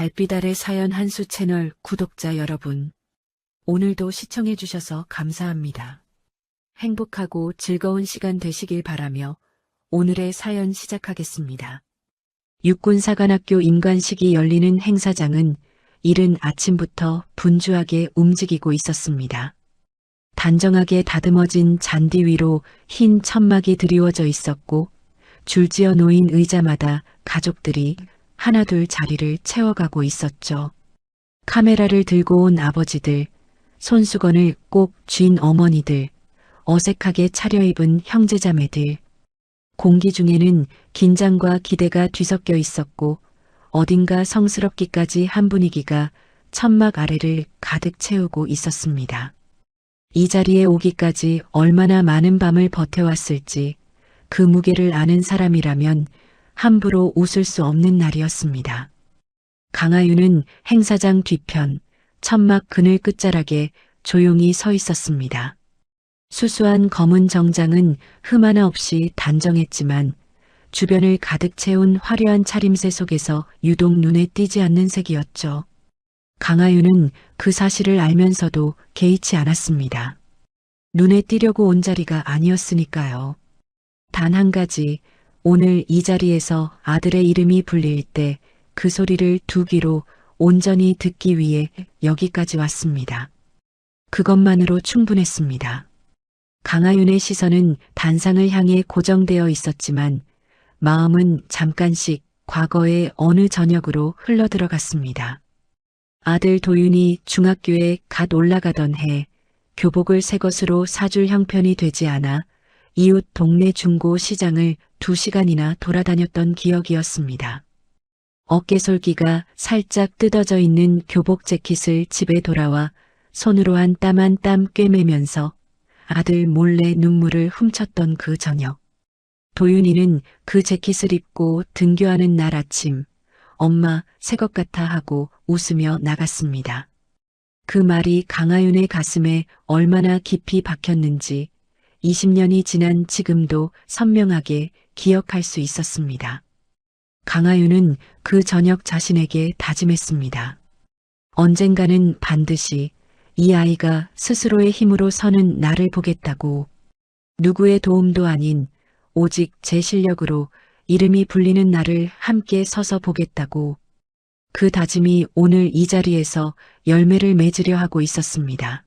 달빛 아래 사연 한수 채널 구독자 여러분, 오늘도 시청해주셔서 감사합니다. 행복하고 즐거운 시간 되시길 바라며 오늘의 사연 시작하겠습니다. 육군사관학교 임관식이 열리는 행사장은 이른 아침부터 분주하게 움직이고 있었습니다. 단정하게 다듬어진 잔디 위로 흰 천막이 드리워져 있었고 줄지어 놓인 의자마다 가족들이 하나둘 자리를 채워가고 있었죠. 카메라를 들고 온 아버지들, 손수건을 꼭 쥔 어머니들, 어색하게 차려입은 형제자매들. 공기 중에는 긴장과 기대가 뒤섞여 있었고 어딘가 성스럽기까지 한 분위기가 천막 아래를 가득 채우고 있었습니다. 이 자리에 오기까지 얼마나 많은 밤을 버텨왔을지 그 무게를 아는 사람이라면 함부로 웃을 수 없는 날이었습니다. 강하윤은 행사장 뒤편 천막 그늘 끝자락에 조용히 서 있었습니다. 수수한 검은 정장은 흠 하나 없이 단정했지만 주변을 가득 채운 화려한 차림새 속에서 유독 눈에 띄지 않는 색이었죠. 강하윤은 그 사실을 알면서도 개의치 않았습니다. 눈에 띄려고 온 자리가 아니었으니까요. 단 한 가지, 오늘 이 자리에서 아들의 이름이 불릴 때 그 소리를 두 귀로 온전히 듣기 위해 여기까지 왔습니다. 그것만으로 충분했습니다. 강하윤의 시선은 단상을 향해 고정되어 있었지만 마음은 잠깐씩 과거의 어느 저녁으로 흘러들어갔습니다. 아들 도윤이 중학교에 갓 올라가던 해 교복을 새 것으로 사줄 형편이 되지 않아 이웃 동네 중고 시장을 2시간이나 돌아다녔던 기억이었습니다. 어깨솔기가 살짝 뜯어져 있는 교복 재킷을 집에 돌아와 손으로 한 땀 한 땀 꿰매면서 아들 몰래 눈물을 훔쳤던 그 저녁. 도윤이는 그 재킷을 입고 등교하는 날 아침 엄마 새 것 같아 하고 웃으며 나갔습니다. 그 말이 강하윤의 가슴에 얼마나 깊이 박혔는지 20년이 지난 지금도 선명하게 기억할 수 있었습니다. 강하윤은 그 저녁 자신에게 다짐했습니다. 언젠가는 반드시 이 아이가 스스로의 힘으로 서는 나를 보겠다고, 누구의 도움도 아닌 오직 제 실력으로 이름이 불리는 날을 함께 서서 보겠다고. 그 다짐이 오늘 이 자리에서 열매를 맺으려 하고 있었습니다.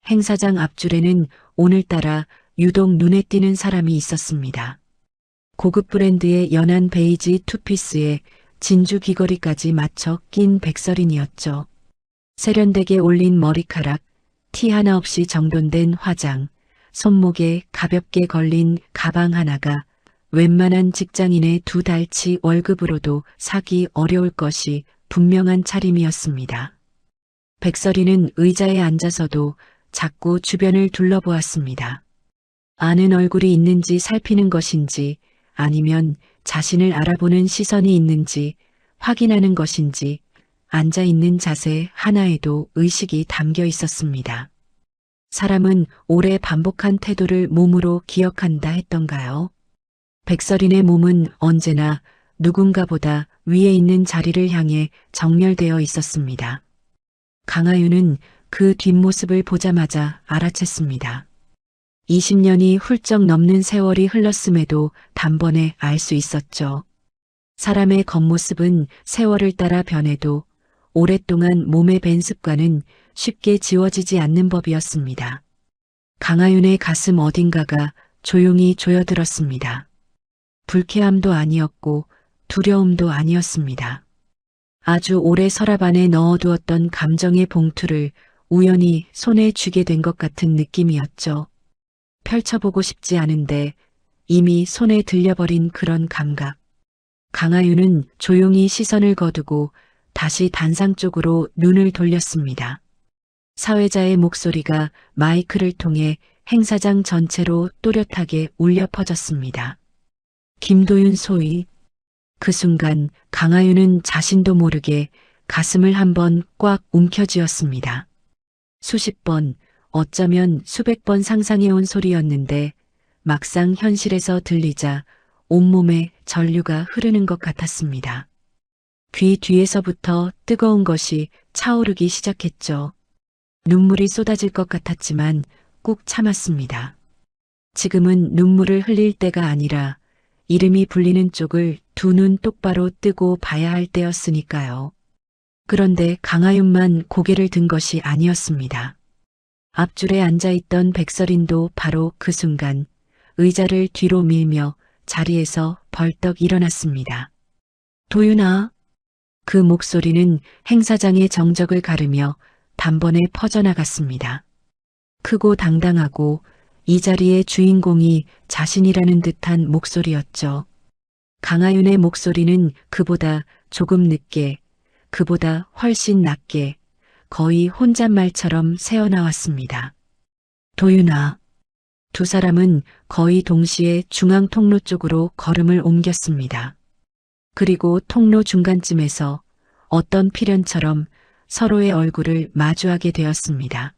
행사장 앞줄에는 오늘따라 유독 눈에 띄는 사람이 있었습니다. 고급 브랜드의 연한 베이지 투피스에 진주 귀걸이까지 맞춰 낀 백설인이었죠. 세련되게 올린 머리카락, 티 하나 없이 정돈된 화장, 손목에 가볍게 걸린 가방 하나가 웬만한 직장인의 2달치 월급으로도 사기 어려울 것이 분명한 차림이었습니다. 백설이는 의자에 앉아서도 자꾸 주변을 둘러보았습니다. 아는 얼굴이 있는지 살피는 것인지 아니면 자신을 알아보는 시선이 있는지 확인하는 것인지 앉아있는 자세 하나에도 의식이 담겨 있었습니다. 사람은 오래 반복한 태도를 몸으로 기억한다 했던가요? 백설인의 몸은 언제나 누군가보다 위에 있는 자리를 향해 정렬되어 있었습니다. 강하윤은 그 뒷모습을 보자마자 알아챘습니다. 20년이 훌쩍 넘는 세월이 흘렀음에도 단번에 알 수 있었죠. 사람의 겉모습은 세월을 따라 변해도 오랫동안 몸에 밴 습관은 쉽게 지워지지 않는 법이었습니다. 강하윤의 가슴 어딘가가 조용히 조여들었습니다. 불쾌함도 아니었고 두려움도 아니었습니다. 아주 오래 서랍 안에 넣어두었던 감정의 봉투를 우연히 손에 쥐게 된 것 같은 느낌이었죠. 펼쳐보고 싶지 않은데 이미 손에 들려버린 그런 감각. 강하윤은 조용히 시선을 거두고 다시 단상 쪽으로 눈을 돌렸습니다. 사회자의 목소리가 마이크를 통해 행사장 전체로 또렷하게 울려 퍼졌습니다. 김도윤 소위. 그 순간 강하윤은 자신도 모르게 가슴을 한번 꽉 움켜쥐었습니다. 수십 번, 어쩌면 수백 번 상상해온 소리였는데 막상 현실에서 들리자 온몸에 전류가 흐르는 것 같았습니다. 귀 뒤에서부터 뜨거운 것이 차오르기 시작했죠. 눈물이 쏟아질 것 같았지만 꾹 참았습니다. 지금은 눈물을 흘릴 때가 아니라 이름이 불리는 쪽을 두 눈 똑바로 뜨고 봐야 할 때였으니까요. 그런데 강하윤만 고개를 든 것이 아니었습니다. 앞줄에 앉아있던 백설인도 바로 그 순간 의자를 뒤로 밀며 자리에서 벌떡 일어났습니다. 도윤아. 그 목소리는 행사장의 정적을 가르며 단번에 퍼져나갔습니다. 크고 당당하고 이 자리의 주인공이 자신이라는 듯한 목소리였죠. 강하윤의 목소리는 그보다 조금 늦게, 그보다 훨씬 낮게, 거의 혼잣말처럼 새어나왔습니다. 도윤아. 두 사람은 거의 동시에 중앙 통로 쪽으로 걸음을 옮겼습니다. 그리고 통로 중간쯤에서 어떤 필연처럼 서로의 얼굴을 마주하게 되었습니다.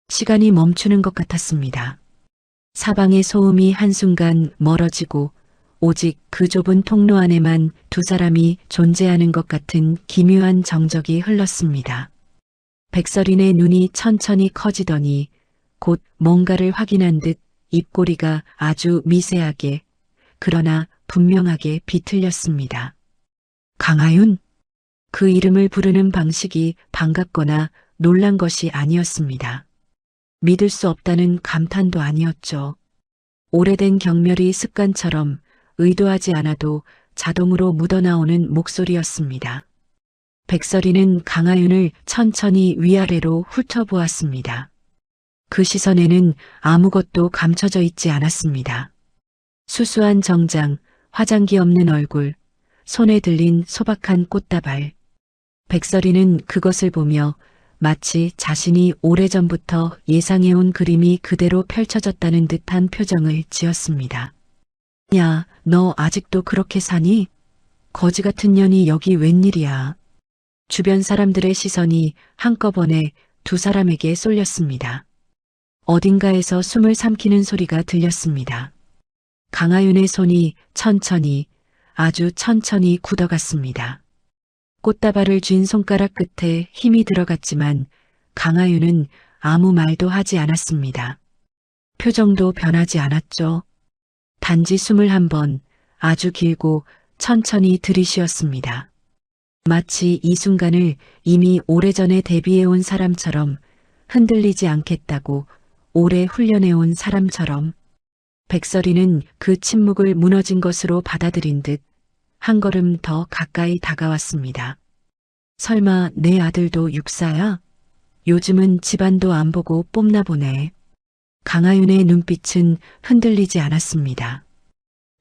시간이 멈추는 것 같았습니다. 사방의 소음이 한순간 멀어지고 오직 그 좁은 통로 안에만 두 사람이 존재하는 것 같은 기묘한 정적이 흘렀습니다. 백설인의 눈이 천천히 커지더니 곧 뭔가를 확인한 듯 입꼬리가 아주 미세하게 그러나 분명하게 비틀렸습니다. 강하윤? 그 이름을 부르는 방식이 반갑거나 놀란 것이 아니었습니다. 믿을 수 없다는 감탄도 아니었죠. 오래된 경멸이 습관처럼 의도하지 않아도 자동으로 묻어나오는 목소리였습니다. 백설이는 강하윤을 천천히 위아래로 훑어보았습니다. 그 시선에는 아무것도 감춰져 있지 않았습니다. 수수한 정장, 화장기 없는 얼굴, 손에 들린 소박한 꽃다발. 백설이는 그것을 보며 마치 자신이 오래전부터 예상해온 그림이 그대로 펼쳐졌다는 듯한 표정을 지었습니다. 야, 너 아직도 그렇게 사니? 거지 같은 년이 여기 웬일이야. 주변 사람들의 시선이 한꺼번에 두 사람에게 쏠렸습니다. 어딘가에서 숨을 삼키는 소리가 들렸습니다. 강하윤의 손이 천천히, 아주 천천히 굳어갔습니다. 꽃다발을 쥔 손가락 끝에 힘이 들어갔지만 강하윤은 아무 말도 하지 않았습니다. 표정도 변하지 않았죠. 단지 숨을 한 번 아주 길고 천천히 들이쉬었습니다. 마치 이 순간을 이미 오래전에 대비해온 사람처럼, 흔들리지 않겠다고 오래 훈련해온 사람처럼. 백설이는 그 침묵을 무너진 것으로 받아들인 듯 한 걸음 더 가까이 다가왔습니다. 설마 내 아들도 육사야? 요즘은 집안도 안 보고 뽐나 보네. 강하윤의 눈빛은 흔들리지 않았습니다.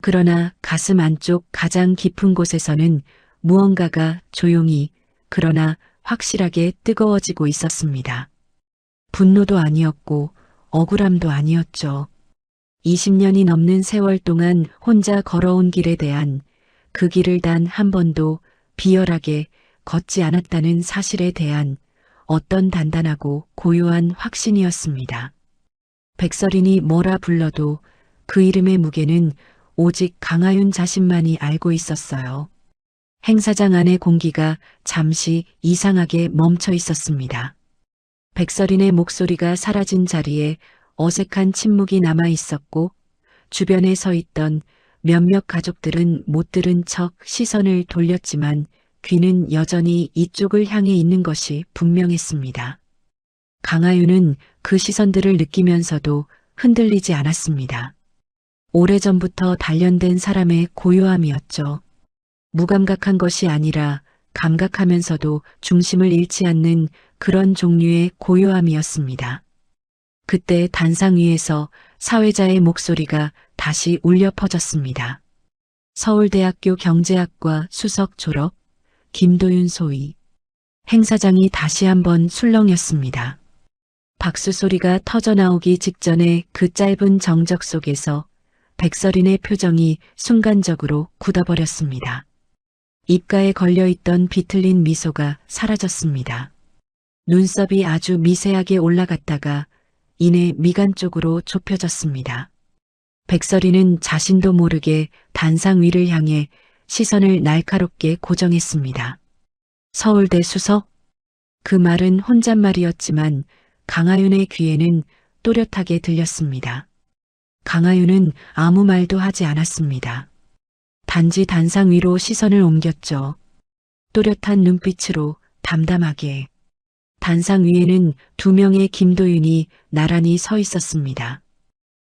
그러나 가슴 안쪽 가장 깊은 곳에서는 무언가가 조용히 그러나 확실하게 뜨거워지고 있었습니다. 분노도 아니었고 억울함도 아니었죠. 20년이 넘는 세월 동안 혼자 걸어온 길에 대한, 그 길을 단 한 번도 비열하게 걷지 않았다는 사실에 대한 어떤 단단하고 고요한 확신이었습니다. 백설인이 뭐라 불러도 그 이름의 무게는 오직 강하윤 자신만이 알고 있었어요. 행사장 안의 공기가 잠시 이상하게 멈춰 있었습니다. 백설인의 목소리가 사라진 자리에 어색한 침묵이 남아 있었고 주변에 서 있던 몇몇 가족들은 못 들은 척 시선을 돌렸지만 귀는 여전히 이쪽을 향해 있는 것이 분명했습니다. 강하윤은 그 시선들을 느끼면서도 흔들리지 않았습니다. 오래전부터 단련된 사람의 고요함이었죠. 무감각한 것이 아니라 감각하면서도 중심을 잃지 않는 그런 종류의 고요함이었습니다. 그때 단상 위에서 사회자의 목소리가 다시 울려 퍼졌습니다. 서울대학교 경제학과 수석 졸업, 김도윤 소위. 행사장이 다시 한번 술렁였습니다. 박수 소리가 터져나오기 직전에 그 짧은 정적 속에서 백설인의 표정이 순간적으로 굳어버렸습니다. 입가에 걸려있던 비틀린 미소가 사라졌습니다. 눈썹이 아주 미세하게 올라갔다가 이내 미간 쪽으로 좁혀졌습니다. 백설이는 자신도 모르게 단상 위를 향해 시선을 날카롭게 고정했습니다. 서울대 수석? 그 말은 혼잣말이었지만 강하윤의 귀에는 또렷하게 들렸습니다. 강하윤은 아무 말도 하지 않았습니다. 단지 단상 위로 시선을 옮겼죠. 또렷한 눈빛으로 담담하게. 단상 위에는 두 명의 김도윤이 나란히 서 있었습니다.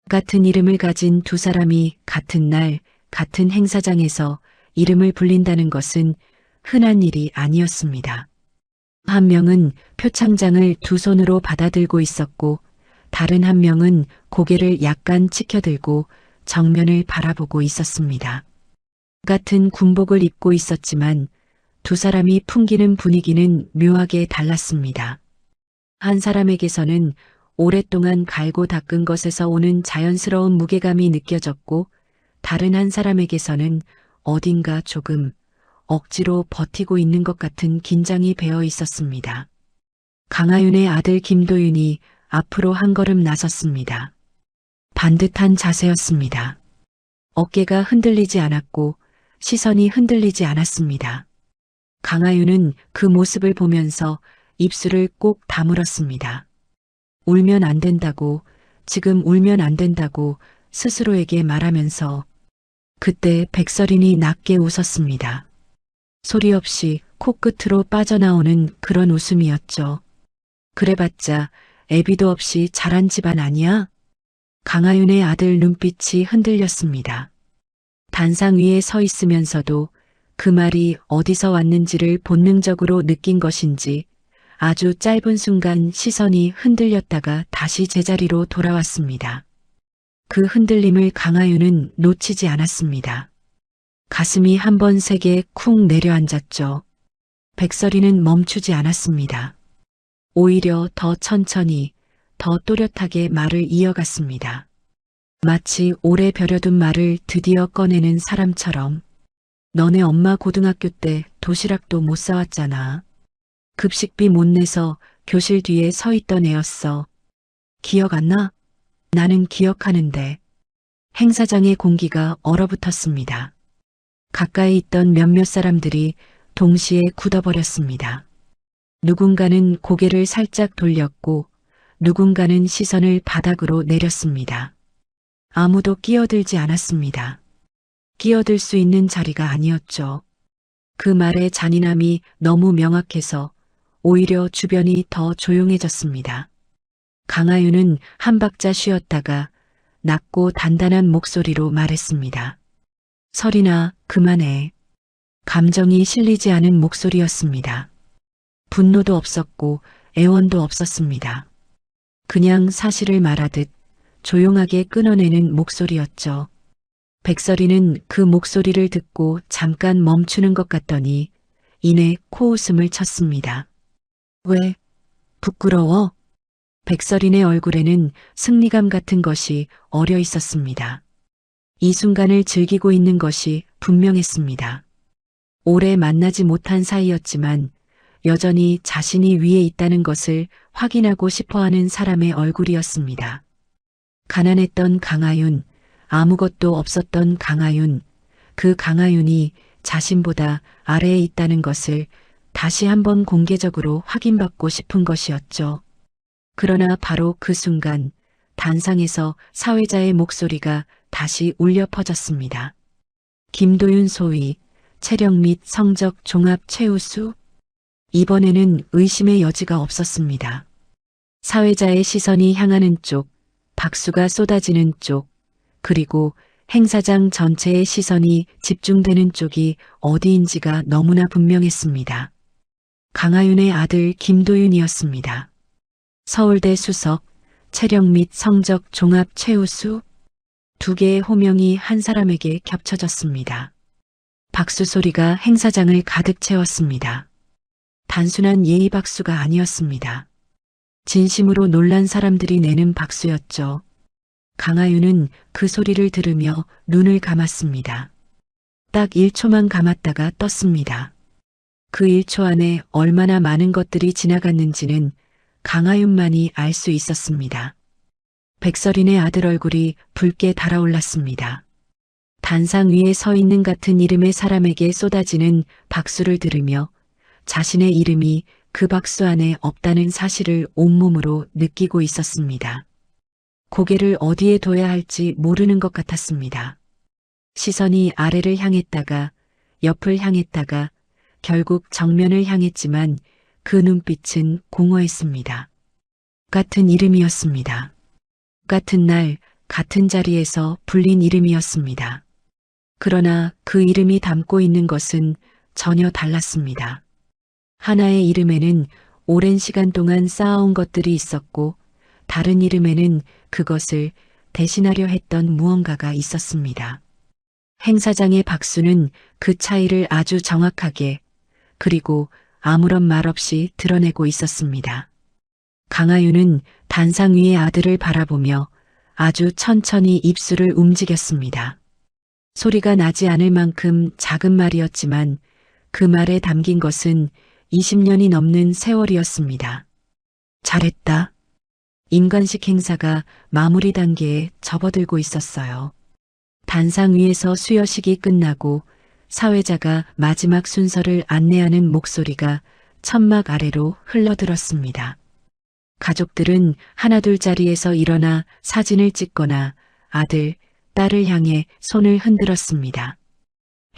같은 이름을 가진 두 사람이 같은 날, 같은 행사장에서 이름을 불린다는 것은 흔한 일이 아니었습니다. 한 명은 표창장을 두 손으로 받아들고 있었고, 다른 한 명은 고개를 약간 치켜들고 정면을 바라보고 있었습니다. 같은 군복을 입고 있었지만 두 사람이 풍기는 분위기는 묘하게 달랐습니다. 한 사람에게서는 오랫동안 갈고 닦은 것에서 오는 자연스러운 무게감이 느껴졌고, 다른 한 사람에게서는 어딘가 조금 억지로 버티고 있는 것 같은 긴장이 배어 있었습니다. 강하윤의 아들 김도윤이 앞으로 한 걸음 나섰습니다. 반듯한 자세였습니다. 어깨가 흔들리지 않았고 시선이 흔들리지 않았습니다. 강하윤은 그 모습을 보면서 입술을 꼭 다물었습니다. 울면 안 된다고, 지금 울면 안 된다고 스스로에게 말하면서 그때 백설인이 낮게 웃었습니다. 소리 없이 코끝으로 빠져나오는 그런 웃음이었죠. 그래봤자 애비도 없이 자란 집안 아니야? 강하윤의 아들 눈빛이 흔들렸습니다. 단상 위에 서 있으면서도 그 말이 어디서 왔는지를 본능적으로 느낀 것인지 아주 짧은 순간 시선이 흔들렸다가 다시 제자리로 돌아왔습니다. 그 흔들림을 강하윤은 놓치지 않았습니다. 가슴이 한 번 세게 쿵 내려앉았죠. 백설이는 멈추지 않았습니다. 오히려 더 천천히, 더 또렷하게 말을 이어갔습니다. 마치 오래 벼려둔 말을 드디어 꺼내는 사람처럼. 너네 엄마 고등학교 때 도시락도 못 사왔잖아. 급식비 못 내서 교실 뒤에 서 있던 애였어. 기억 안 나? 나는 기억하는데. 행사장의 공기가 얼어붙었습니다. 가까이 있던 몇몇 사람들이 동시에 굳어버렸습니다. 누군가는 고개를 살짝 돌렸고 누군가는 시선을 바닥으로 내렸습니다. 아무도 끼어들지 않았습니다. 끼어들 수 있는 자리가 아니었죠. 그 말의 잔인함이 너무 명확해서 오히려 주변이 더 조용해졌습니다. 강하윤은 한 박자 쉬었다가 낮고 단단한 목소리로 말했습니다. 설이나 그만해. 감정이 실리지 않은 목소리였습니다. 분노도 없었고 애원도 없었습니다. 그냥 사실을 말하듯 조용하게 끊어내는 목소리였죠. 백설이는 그 목소리를 듣고 잠깐 멈추는 것 같더니 이내 코웃음을 쳤습니다. 왜? 부끄러워? 백설인의 얼굴에는 승리감 같은 것이 어려 있었습니다. 이 순간을 즐기고 있는 것이 분명했습니다. 오래 만나지 못한 사이였지만 여전히 자신이 위에 있다는 것을 확인하고 싶어하는 사람의 얼굴이었습니다. 가난했던 강하윤, 아무것도 없었던 강하윤, 그 강하윤이 자신보다 아래에 있다는 것을 다시 한번 공개적으로 확인받고 싶은 것이었죠. 그러나 바로 그 순간 단상에서 사회자의 목소리가 다시 울려 퍼졌습니다. 김도윤 소위 체력 및 성적 종합 최우수? 이번에는 의심의 여지가 없었습니다. 사회자의 시선이 향하는 쪽, 박수가 쏟아지는 쪽, 그리고 행사장 전체의 시선이 집중되는 쪽이 어디인지가 너무나 분명했습니다. 강하윤의 아들 김도윤이었습니다. 서울대 수석, 체력 및 성적 종합 최우수, 두 개의 호명이 한 사람에게 겹쳐졌습니다. 박수 소리가 행사장을 가득 채웠습니다. 단순한 예의 박수가 아니었습니다. 진심으로 놀란 사람들이 내는 박수였죠. 강하윤은 그 소리를 들으며 눈을 감았습니다. 딱 1초만 감았다가 떴습니다. 그 1초 안에 얼마나 많은 것들이 지나갔는지는 강하윤만이 알 수 있었습니다. 백설인의 아들 얼굴이 붉게 달아올랐습니다. 단상 위에 서 있는 같은 이름의 사람에게 쏟아지는 박수를 들으며 자신의 이름이 그 박수 안에 없다는 사실을 온몸으로 느끼고 있었습니다. 고개를 어디에 둬야 할지 모르는 것 같았습니다. 시선이 아래를 향했다가 옆을 향했다가 결국 정면을 향했지만 그 눈빛은 공허했습니다. 같은 이름이었습니다. 같은 날, 같은 자리에서 불린 이름이었습니다. 그러나 그 이름이 담고 있는 것은 전혀 달랐습니다. 하나의 이름에는 오랜 시간 동안 쌓아온 것들이 있었고 다른 이름에는 그것을 대신하려 했던 무언가가 있었습니다. 행사장의 박수는 그 차이를 아주 정확하게 그리고 아무런 말 없이 드러내고 있었습니다. 강하윤은 단상 위의 아들을 바라보며 아주 천천히 입술을 움직였습니다. 소리가 나지 않을 만큼 작은 말이었지만 그 말에 담긴 것은 20년이 넘는 세월이었습니다. 잘했다. 임관식 행사가 마무리 단계에 접어들고 있었어요. 단상 위에서 수여식이 끝나고 사회자가 마지막 순서를 안내하는 목소리가 천막 아래로 흘러들었습니다. 가족들은 하나둘 자리에서 일어나 사진을 찍거나 아들, 딸을 향해 손을 흔들었습니다.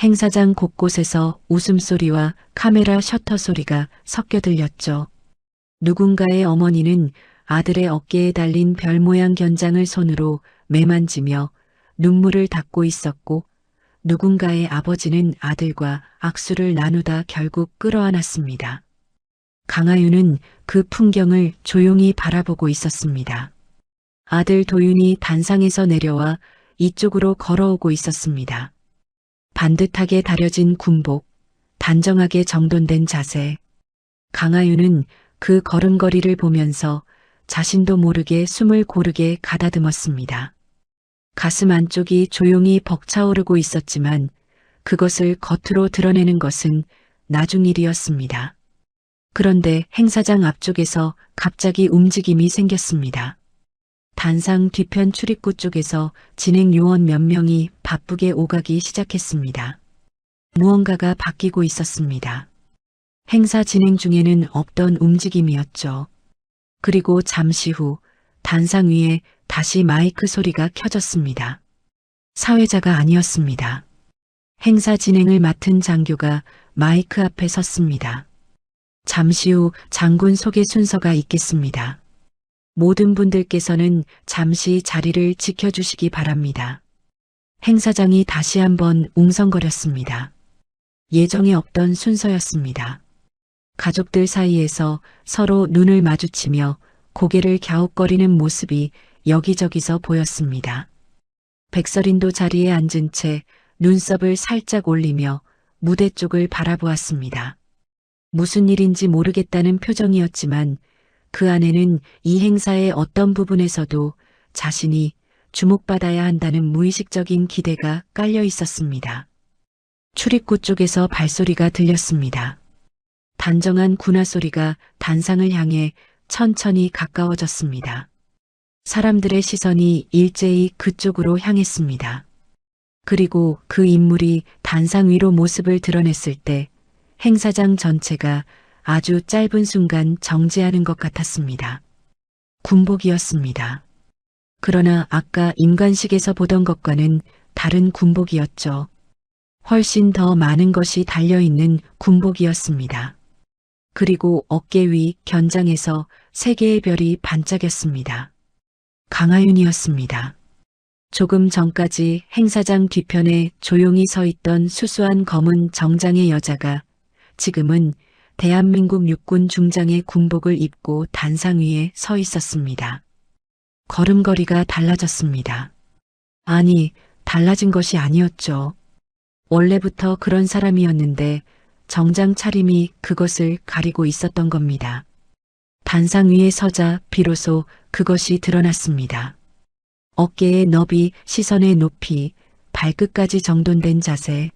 행사장 곳곳에서 웃음소리와 카메라 셔터 소리가 섞여 들렸죠. 누군가의 어머니는 아들의 어깨에 달린 별 모양 견장을 손으로 매만지며 눈물을 닦고 있었고 누군가의 아버지는 아들과 악수를 나누다 결국 끌어안았습니다. 강하윤은 그 풍경을 조용히 바라보고 있었습니다. 아들 도윤이 단상에서 내려와 이쪽으로 걸어오고 있었습니다. 반듯하게 다려진 군복, 단정하게 정돈된 자세. 강하윤은 그 걸음걸이를 보면서 자신도 모르게 숨을 고르게 가다듬었습니다. 가슴 안쪽이 조용히 벅차오르고 있었지만 그것을 겉으로 드러내는 것은 나중 일이었습니다. 그런데 행사장 앞쪽에서 갑자기 움직임이 생겼습니다. 단상 뒤편 출입구 쪽에서 진행 요원 몇 명이 바쁘게 오가기 시작했습니다. 무언가가 바뀌고 있었습니다. 행사 진행 중에는 없던 움직임이었죠. 그리고 잠시 후 단상 위에 다시 마이크 소리가 켜졌습니다. 사회자가 아니었습니다. 행사 진행을 맡은 장교가 마이크 앞에 섰습니다. 잠시 후 장군 소개 순서가 있겠습니다. 모든 분들께서는 잠시 자리를 지켜주시기 바랍니다. 행사장이 다시 한번 웅성거렸습니다. 예정에 없던 순서였습니다. 가족들 사이에서 서로 눈을 마주치며 고개를 갸웃거리는 모습이 여기저기서 보였습니다. 백설인도 자리에 앉은 채 눈썹을 살짝 올리며 무대 쪽을 바라보았습니다. 무슨 일인지 모르겠다는 표정이었지만 그 안에는 이 행사의 어떤 부분에서도 자신이 주목받아야 한다는 무의식적인 기대가 깔려 있었습니다. 출입구 쪽에서 발소리가 들렸습니다. 단정한 군화 소리가 단상을 향해 천천히 가까워졌습니다. 사람들의 시선이 일제히 그쪽으로 향했습니다. 그리고 그 인물이 단상 위로 모습을 드러냈을 때 행사장 전체가 아주 짧은 순간 정지하는 것 같았습니다. 군복이었습니다. 그러나 아까 임관식에서 보던 것과는 다른 군복이었죠. 훨씬 더 많은 것이 달려있는 군복이었습니다. 그리고 어깨 위 견장에서 3개의 별이 반짝였습니다. 강하윤이었습니다. 조금 전까지 행사장 뒤편에 조용히 서 있던 수수한 검은 정장의 여자가 지금은 대한민국 육군 중장의 군복을 입고 단상 위에 서 있었습니다. 걸음걸이가 달라졌습니다. 아니, 달라진 것이 아니었죠. 원래부터 그런 사람이었는데 정장 차림이 그것을 가리고 있었던 겁니다. 단상 위에 서자 비로소 그것이 드러났습니다. 어깨의 너비, 시선의 높이, 발끝까지 정돈된 자세.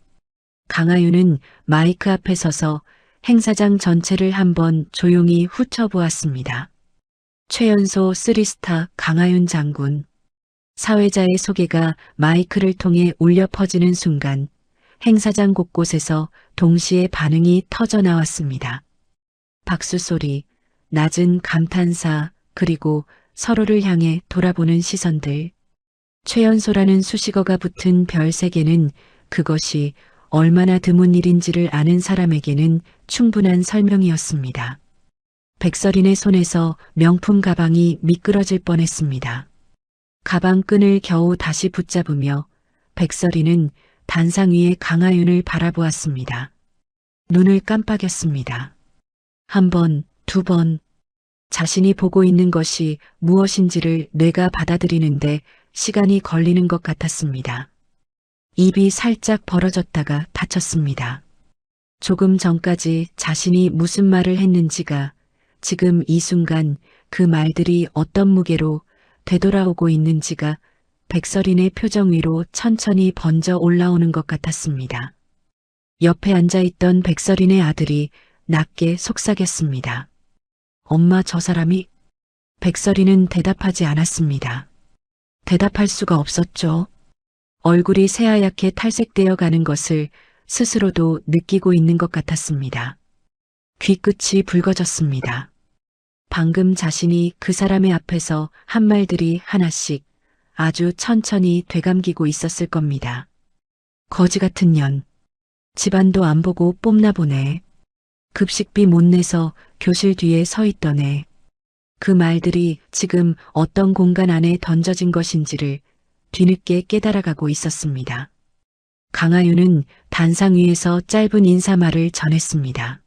강하윤은 마이크 앞에 서서 행사장 전체를 한번 조용히 훑어보았습니다. 최연소 3스타 강하윤 장군. 사회자의 소개가 마이크를 통해 울려 퍼지는 순간 행사장 곳곳에서 동시에 반응이 터져 나왔습니다. 박수 소리, 낮은 감탄사, 그리고 서로를 향해 돌아보는 시선들. 최연소라는 수식어가 붙은 별 3개는 그것이 얼마나 드문 일인지를 아는 사람에게는 충분한 설명이었습니다. 백설인의 손에서 명품 가방이 미끄러질 뻔했습니다. 가방 끈을 겨우 다시 붙잡으며 백설이는 단상 위의 강하윤을 바라보았습니다. 눈을 깜빡였습니다. 1번, 2번. 자신이 보고 있는 것이 무엇인지를 뇌가 받아들이는데 시간이 걸리는 것 같았습니다. 입이 살짝 벌어졌다가 닫혔습니다. 조금 전까지 자신이 무슨 말을 했는지가 지금 이 순간 그 말들이 어떤 무게로 되돌아오고 있는지가 백설인의 표정 위로 천천히 번져 올라오는 것 같았습니다. 옆에 앉아있던 백설인의 아들이 낮게 속삭였습니다. 엄마, 저 사람이? 백설이는 대답하지 않았습니다. 대답할 수가 없었죠. 얼굴이 새하얗게 탈색되어 가는 것을 스스로도 느끼고 있는 것 같았습니다. 귀끝이 붉어졌습니다. 방금 자신이 그 사람의 앞에서 한 말들이 하나씩 아주 천천히 되감기고 있었을 겁니다. 거지 같은 년. 집안도 안 보고 뽑나 보네. 급식비 못 내서 교실 뒤에 서 있던 애. 그 말들이 지금 어떤 공간 안에 던져진 것인지를 뒤늦게 깨달아가고 있었습니다. 강하윤은 단상 위에서 짧은 인사말을 전했습니다.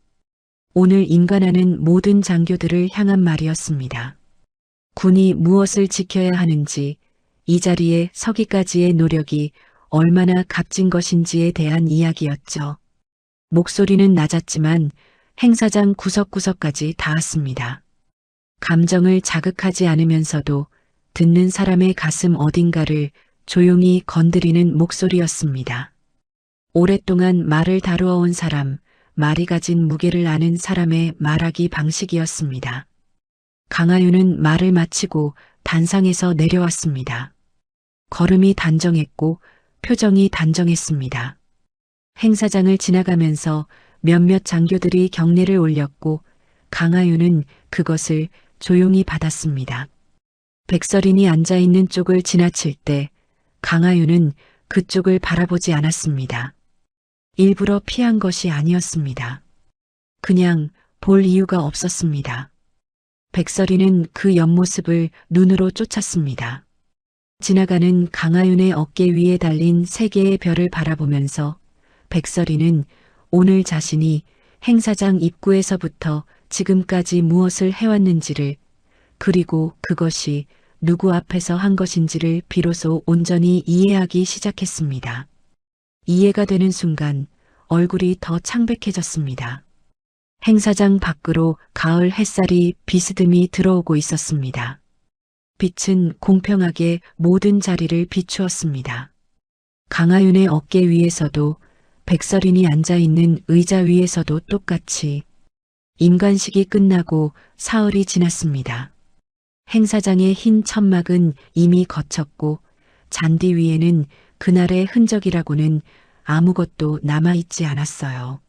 오늘 임관하는 모든 장교들을 향한 말이었습니다. 군이 무엇을 지켜야 하는지, 이 자리에 서기까지의 노력이 얼마나 값진 것인지에 대한 이야기였죠. 목소리는 낮았지만 행사장 구석구석까지 닿았습니다. 감정을 자극하지 않으면서도 듣는 사람의 가슴 어딘가를 조용히 건드리는 목소리였습니다. 오랫동안 말을 다루어 온 사람, 말이 가진 무게를 아는 사람의 말하기 방식이었습니다. 강하윤은 말을 마치고 단상에서 내려왔습니다. 걸음이 단정했고 표정이 단정했습니다. 행사장을 지나가면서 몇몇 장교들이 경례를 올렸고 강하윤은 그것을 조용히 받았습니다. 백설인이 앉아있는 쪽을 지나칠 때 강하윤은 그쪽을 바라보지 않았습니다. 일부러 피한 것이 아니었습니다. 그냥 볼 이유가 없었습니다. 백설이는 그 옆모습을 눈으로 쫓았습니다. 지나가는 강하윤의 어깨 위에 달린 3개의 별을 바라보면서 백설이는 오늘 자신이 행사장 입구에서부터 지금까지 무엇을 해왔는지를, 그리고 그것이 누구 앞에서 한 것인지를 비로소 온전히 이해하기 시작했습니다. 이해가 되는 순간 얼굴이 더 창백해졌습니다. 행사장 밖으로 가을 햇살이 비스듬히 들어오고 있었습니다. 빛은 공평하게 모든 자리를 비추었습니다. 강하윤의 어깨 위에서도 백설인이 앉아있는 의자 위에서도 똑같이 임관식이 끝나고 사흘이 지났습니다. 행사장의 흰 천막은 이미 거쳤고 잔디 위에는 그날의 흔적이라고는 아무것도 남아있지 않았어요.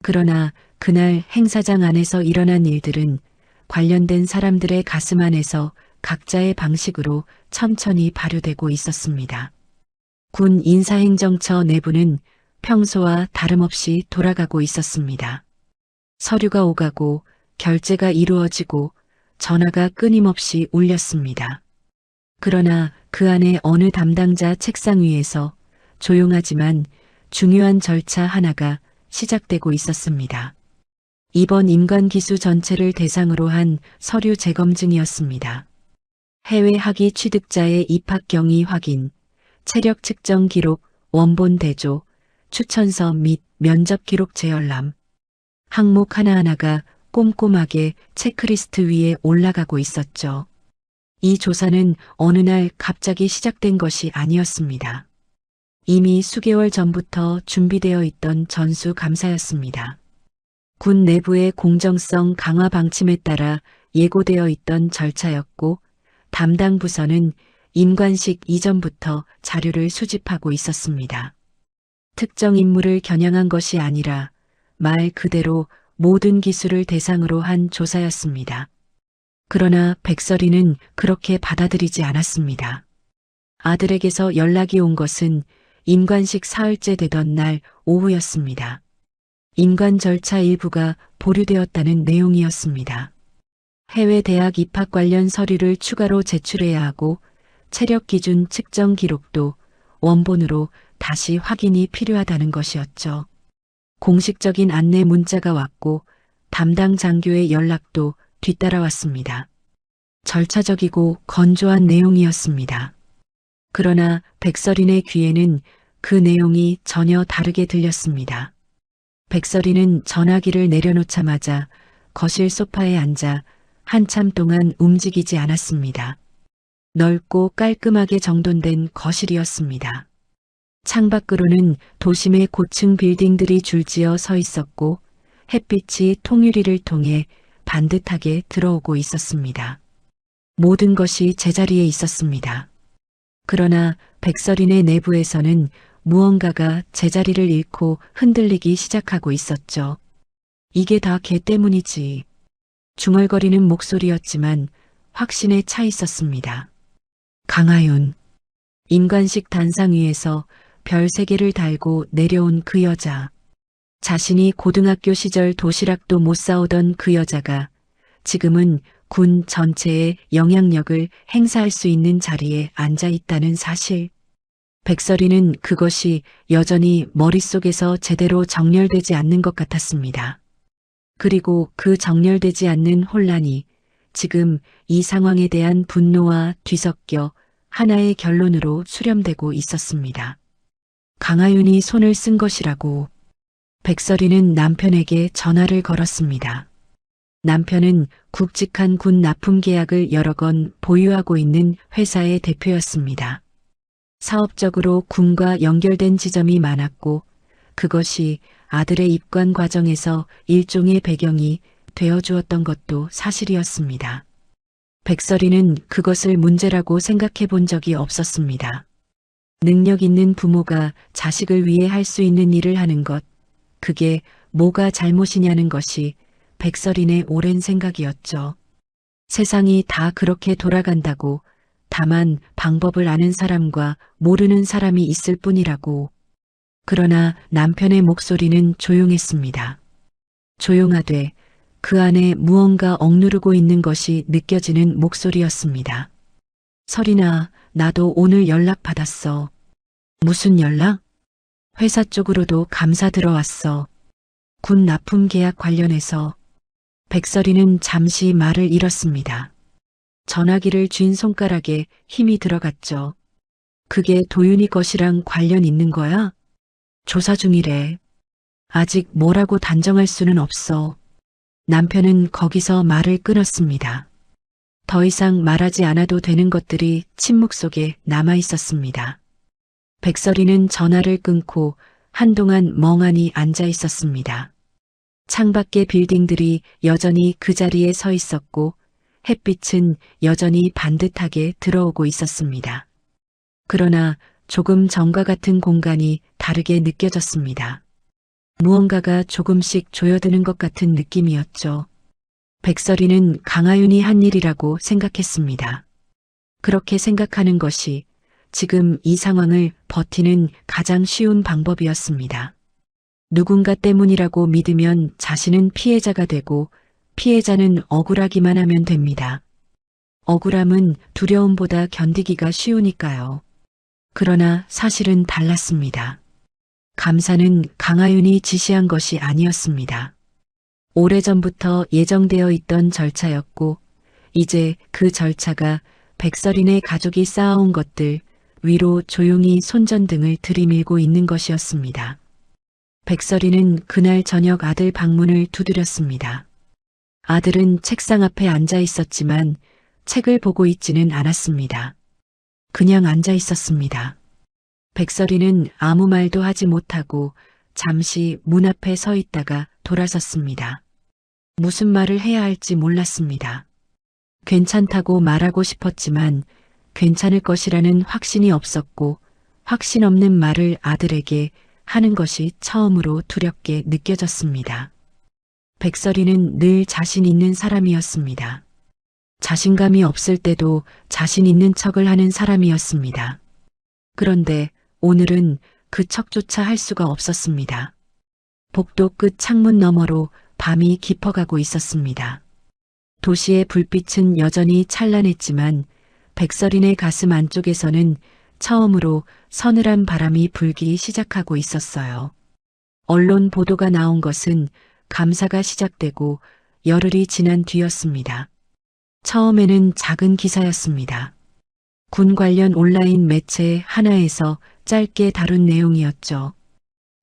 그러나 그날 행사장 안에서 일어난 일들은 관련된 사람들의 가슴 안에서 각자의 방식으로 천천히 발효되고 있었습니다. 군 인사행정처 내부는 평소와 다름없이 돌아가고 있었습니다. 서류가 오가고 결제가 이루어지고 전화가 끊임없이 울렸습니다. 그러나 그 안에 어느 담당자 책상 위에서 조용하지만 중요한 절차 하나가 시작되고 있었습니다. 이번 임관기수 전체를 대상으로 한 서류 재검증이었습니다. 해외 학위 취득자의 입학 경위 확인, 체력 측정 기록, 원본 대조, 추천서 및 면접 기록 재열람. 항목 하나하나가 꼼꼼하게 체크리스트 위에 올라가고 있었죠. 이 조사는 어느 날 갑자기 시작된 것이 아니었습니다. 이미 수개월 전부터 준비되어 있던 전수감사였습니다. 군 내부의 공정성 강화 방침에 따라 예고되어 있던 절차였고 담당 부서는 임관식 이전부터 자료를 수집하고 있었습니다. 특정 인물을 겨냥한 것이 아니라 말 그대로 모든 기수를 대상으로 한 조사였습니다. 그러나 백설이는 그렇게 받아들이지 않았습니다. 아들에게서 연락이 온 것은 임관식 사흘째 되던 날 오후였습니다. 임관 절차 일부가 보류되었다는 내용이었습니다. 해외 대학 입학 관련 서류를 추가로 제출해야 하고 체력 기준 측정 기록도 원본으로 다시 확인이 필요하다는 것이었죠. 공식적인 안내 문자가 왔고 담당 장교의 연락도 뒤따라왔습니다. 절차적이고 건조한 내용이었습니다. 그러나 백설인의 귀에는 그 내용이 전혀 다르게 들렸습니다. 백설이는 전화기를 내려놓자마자 거실 소파에 앉아 한참 동안 움직이지 않았습니다. 넓고 깔끔하게 정돈된 거실이었습니다. 창밖으로는 도심의 고층 빌딩들이 줄지어 서 있었고 햇빛이 통유리를 통해 반듯하게 들어오고 있었습니다. 모든 것이 제자리에 있었습니다. 그러나 백설인의 내부에서는 무언가가 제자리를 잃고 흔들리기 시작하고 있었죠. 이게 다 걔 때문이지. 중얼거리는 목소리였지만 확신에 차 있었습니다. 강하윤. 임관식 단상 위에서 별 3개를 달고 내려온 그 여자. 자신이 고등학교 시절 도시락도 못 싸오던 그 여자가 지금은 군 전체의 영향력을 행사할 수 있는 자리에 앉아 있다는 사실. 백설이는 그것이 여전히 머릿속에서 제대로 정렬되지 않는 것 같았습니다. 그리고 그 정렬되지 않는 혼란이 지금 이 상황에 대한 분노와 뒤섞여 하나의 결론으로 수렴되고 있었습니다. 강하윤이 손을 쓴 것이라고. 백설이는 남편에게 전화를 걸었습니다. 남편은 굵직한 군 납품 계약을 여러 건 보유하고 있는 회사의 대표였습니다. 사업적으로 군과 연결된 지점이 많았고 그것이 아들의 입관 과정에서 일종의 배경이 되어주었던 것도 사실이었습니다. 백설이는 그것을 문제라고 생각해 본 적이 없었습니다. 능력 있는 부모가 자식을 위해 할 수 있는 일을 하는 것, 그게 뭐가 잘못이냐는 것이 백설인의 오랜 생각이었죠. 세상이 다 그렇게 돌아간다고, 다만 방법을 아는 사람과 모르는 사람이 있을 뿐이라고. 그러나 남편의 목소리는 조용했습니다. 조용하되 그 안에 무언가 억누르고 있는 것이 느껴지는 목소리였습니다. 설인아, 나도 오늘 연락 받았어. 무슨 연락? 회사 쪽으로도 감사 들어왔어. 군 납품 계약 관련해서. 백설이는 잠시 말을 잃었습니다. 전화기를 쥔 손가락에 힘이 들어갔죠. 그게 도윤이 것이랑 관련 있는 거야? 조사 중이래. 아직 뭐라고 단정할 수는 없어. 남편은 거기서 말을 끊었습니다. 더 이상 말하지 않아도 되는 것들이 침묵 속에 남아 있었습니다. 백설이는 전화를 끊고 한동안 멍하니 앉아 있었습니다. 창밖의 빌딩들이 여전히 그 자리에 서 있었고 햇빛은 여전히 반듯하게 들어오고 있었습니다. 그러나 조금 전과 같은 공간이 다르게 느껴졌습니다. 무언가가 조금씩 조여드는 것 같은 느낌이었죠. 백설이는 강하윤이 한 일이라고 생각했습니다. 그렇게 생각하는 것이 지금 이 상황을 버티는 가장 쉬운 방법이었습니다. 누군가 때문이라고 믿으면 자신은 피해자가 되고 피해자는 억울하기만 하면 됩니다. 억울함은 두려움보다 견디기가 쉬우니까요. 그러나 사실은 달랐습니다. 감사는 강하윤이 지시한 것이 아니었습니다. 오래전부터 예정되어 있던 절차였고 이제 그 절차가 백설인의 가족이 쌓아온 것들 위로 조용히 손전등을 들이밀고 있는 것이었습니다. 백설이는 그날 저녁 아들 방문을 두드렸습니다. 아들은 책상 앞에 앉아 있었지만 책을 보고 있지는 않았습니다. 그냥 앉아 있었습니다. 백설이는 아무 말도 하지 못하고 잠시 문 앞에 서 있다가 돌아섰습니다. 무슨 말을 해야 할지 몰랐습니다. 괜찮다고 말하고 싶었지만 괜찮을 것이라는 확신이 없었고 확신 없는 말을 아들에게 하는 것이 처음으로 두렵게 느껴졌습니다. 백설이는 늘 자신 있는 사람이었습니다. 자신감이 없을 때도 자신 있는 척을 하는 사람이었습니다. 그런데 오늘은 그 척조차 할 수가 없었습니다. 복도 끝 창문 너머로 밤이 깊어가고 있었습니다. 도시의 불빛은 여전히 찬란했지만 백설인의 가슴 안쪽에서는 처음으로 서늘한 바람이 불기 시작하고 있었어요. 언론 보도가 나온 것은 감사가 시작되고 열흘이 지난 뒤였습니다. 처음에는 작은 기사였습니다. 군 관련 온라인 매체 하나에서 짧게 다룬 내용이었죠.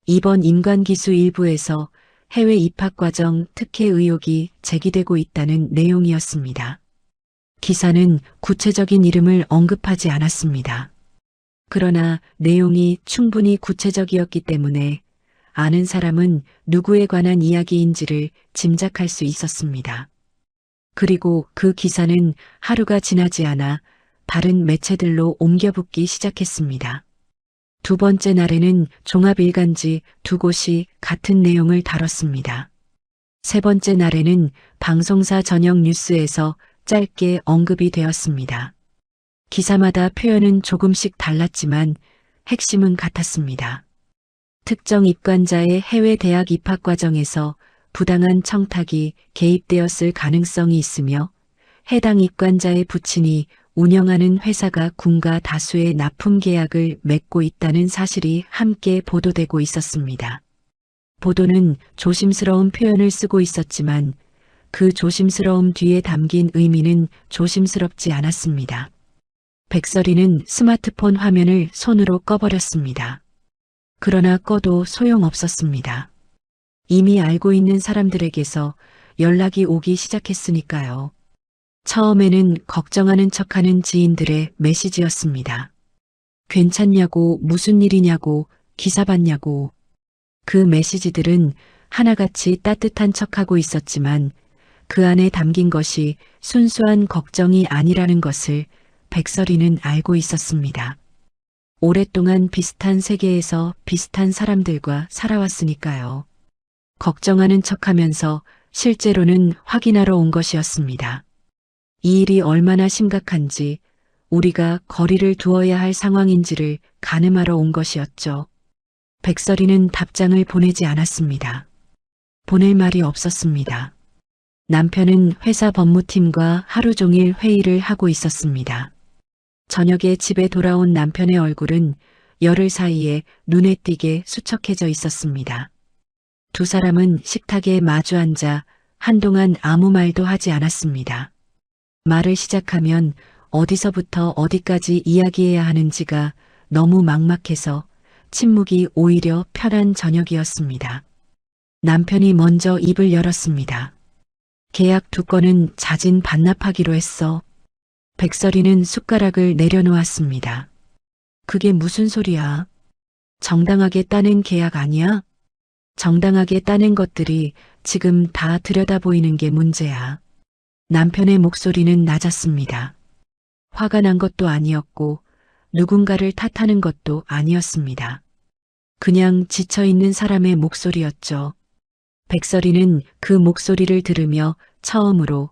이번 인간기수 일부에서 해외 입학과정 특혜 의혹이 제기되고 있다는 내용이었습니다. 기사는 구체적인 이름을 언급하지 않았습니다. 그러나 내용이 충분히 구체적이었기 때문에 아는 사람은 누구에 관한 이야기인지를 짐작할 수 있었습니다. 그리고 그 기사는 하루가 지나지 않아 다른 매체들로 옮겨붙기 시작했습니다. 두 번째 날에는 종합일간지 두 곳이 같은 내용을 다뤘습니다. 세 번째 날에는 방송사 전용 뉴스에서 짧게 언급이 되었습니다. 기사마다 표현은 조금씩 달랐지만 핵심은 같았습니다. 특정 입관자의 해외 대학 입학 과정에서 부당한 청탁이 개입되었을 가능성이 있으며 해당 입관자의 부친이 운영하는 회사가 군과 다수의 납품 계약을 맺고 있다는 사실이 함께 보도되고 있었습니다. 보도는 조심스러운 표현을 쓰고 있었지만 그 조심스러움 뒤에 담긴 의미는 조심스럽지 않았습니다. 백설이는 스마트폰 화면을 손으로 꺼버렸습니다. 그러나 꺼도 소용없었습니다. 이미 알고 있는 사람들에게서 연락이 오기 시작했으니까요. 처음에는 걱정하는 척하는 지인들의 메시지였습니다. 괜찮냐고, 무슨 일이냐고, 기사 봤냐고. 그 메시지들은 하나같이 따뜻한 척하고 있었지만 그 안에 담긴 것이 순수한 걱정이 아니라는 것을 백설이는 알고 있었습니다. 오랫동안 비슷한 세계에서 비슷한 사람들과 살아왔으니까요. 걱정하는 척하면서 실제로는 확인하러 온 것이었습니다. 이 일이 얼마나 심각한지, 우리가 거리를 두어야 할 상황인지를 가늠하러 온 것이었죠. 백설이는 답장을 보내지 않았습니다. 보낼 말이 없었습니다. 남편은 회사 법무팀과 하루 종일 회의를 하고 있었습니다. 저녁에 집에 돌아온 남편의 얼굴은 열흘 사이에 눈에 띄게 수척해져 있었습니다. 두 사람은 식탁에 마주 앉아 한동안 아무 말도 하지 않았습니다. 말을 시작하면 어디서부터 어디까지 이야기해야 하는지가 너무 막막해서 침묵이 오히려 편한 저녁이었습니다. 남편이 먼저 입을 열었습니다. 계약 2건은 자진 반납하기로 했어. 백설이는 숟가락을 내려놓았습니다. 그게 무슨 소리야? 정당하게 따낸 계약 아니야? 정당하게 따낸 것들이 지금 다 들여다보이는 게 문제야. 남편의 목소리는 낮았습니다. 화가 난 것도 아니었고 누군가를 탓하는 것도 아니었습니다. 그냥 지쳐있는 사람의 목소리였죠. 백설이는 그 목소리를 들으며 처음으로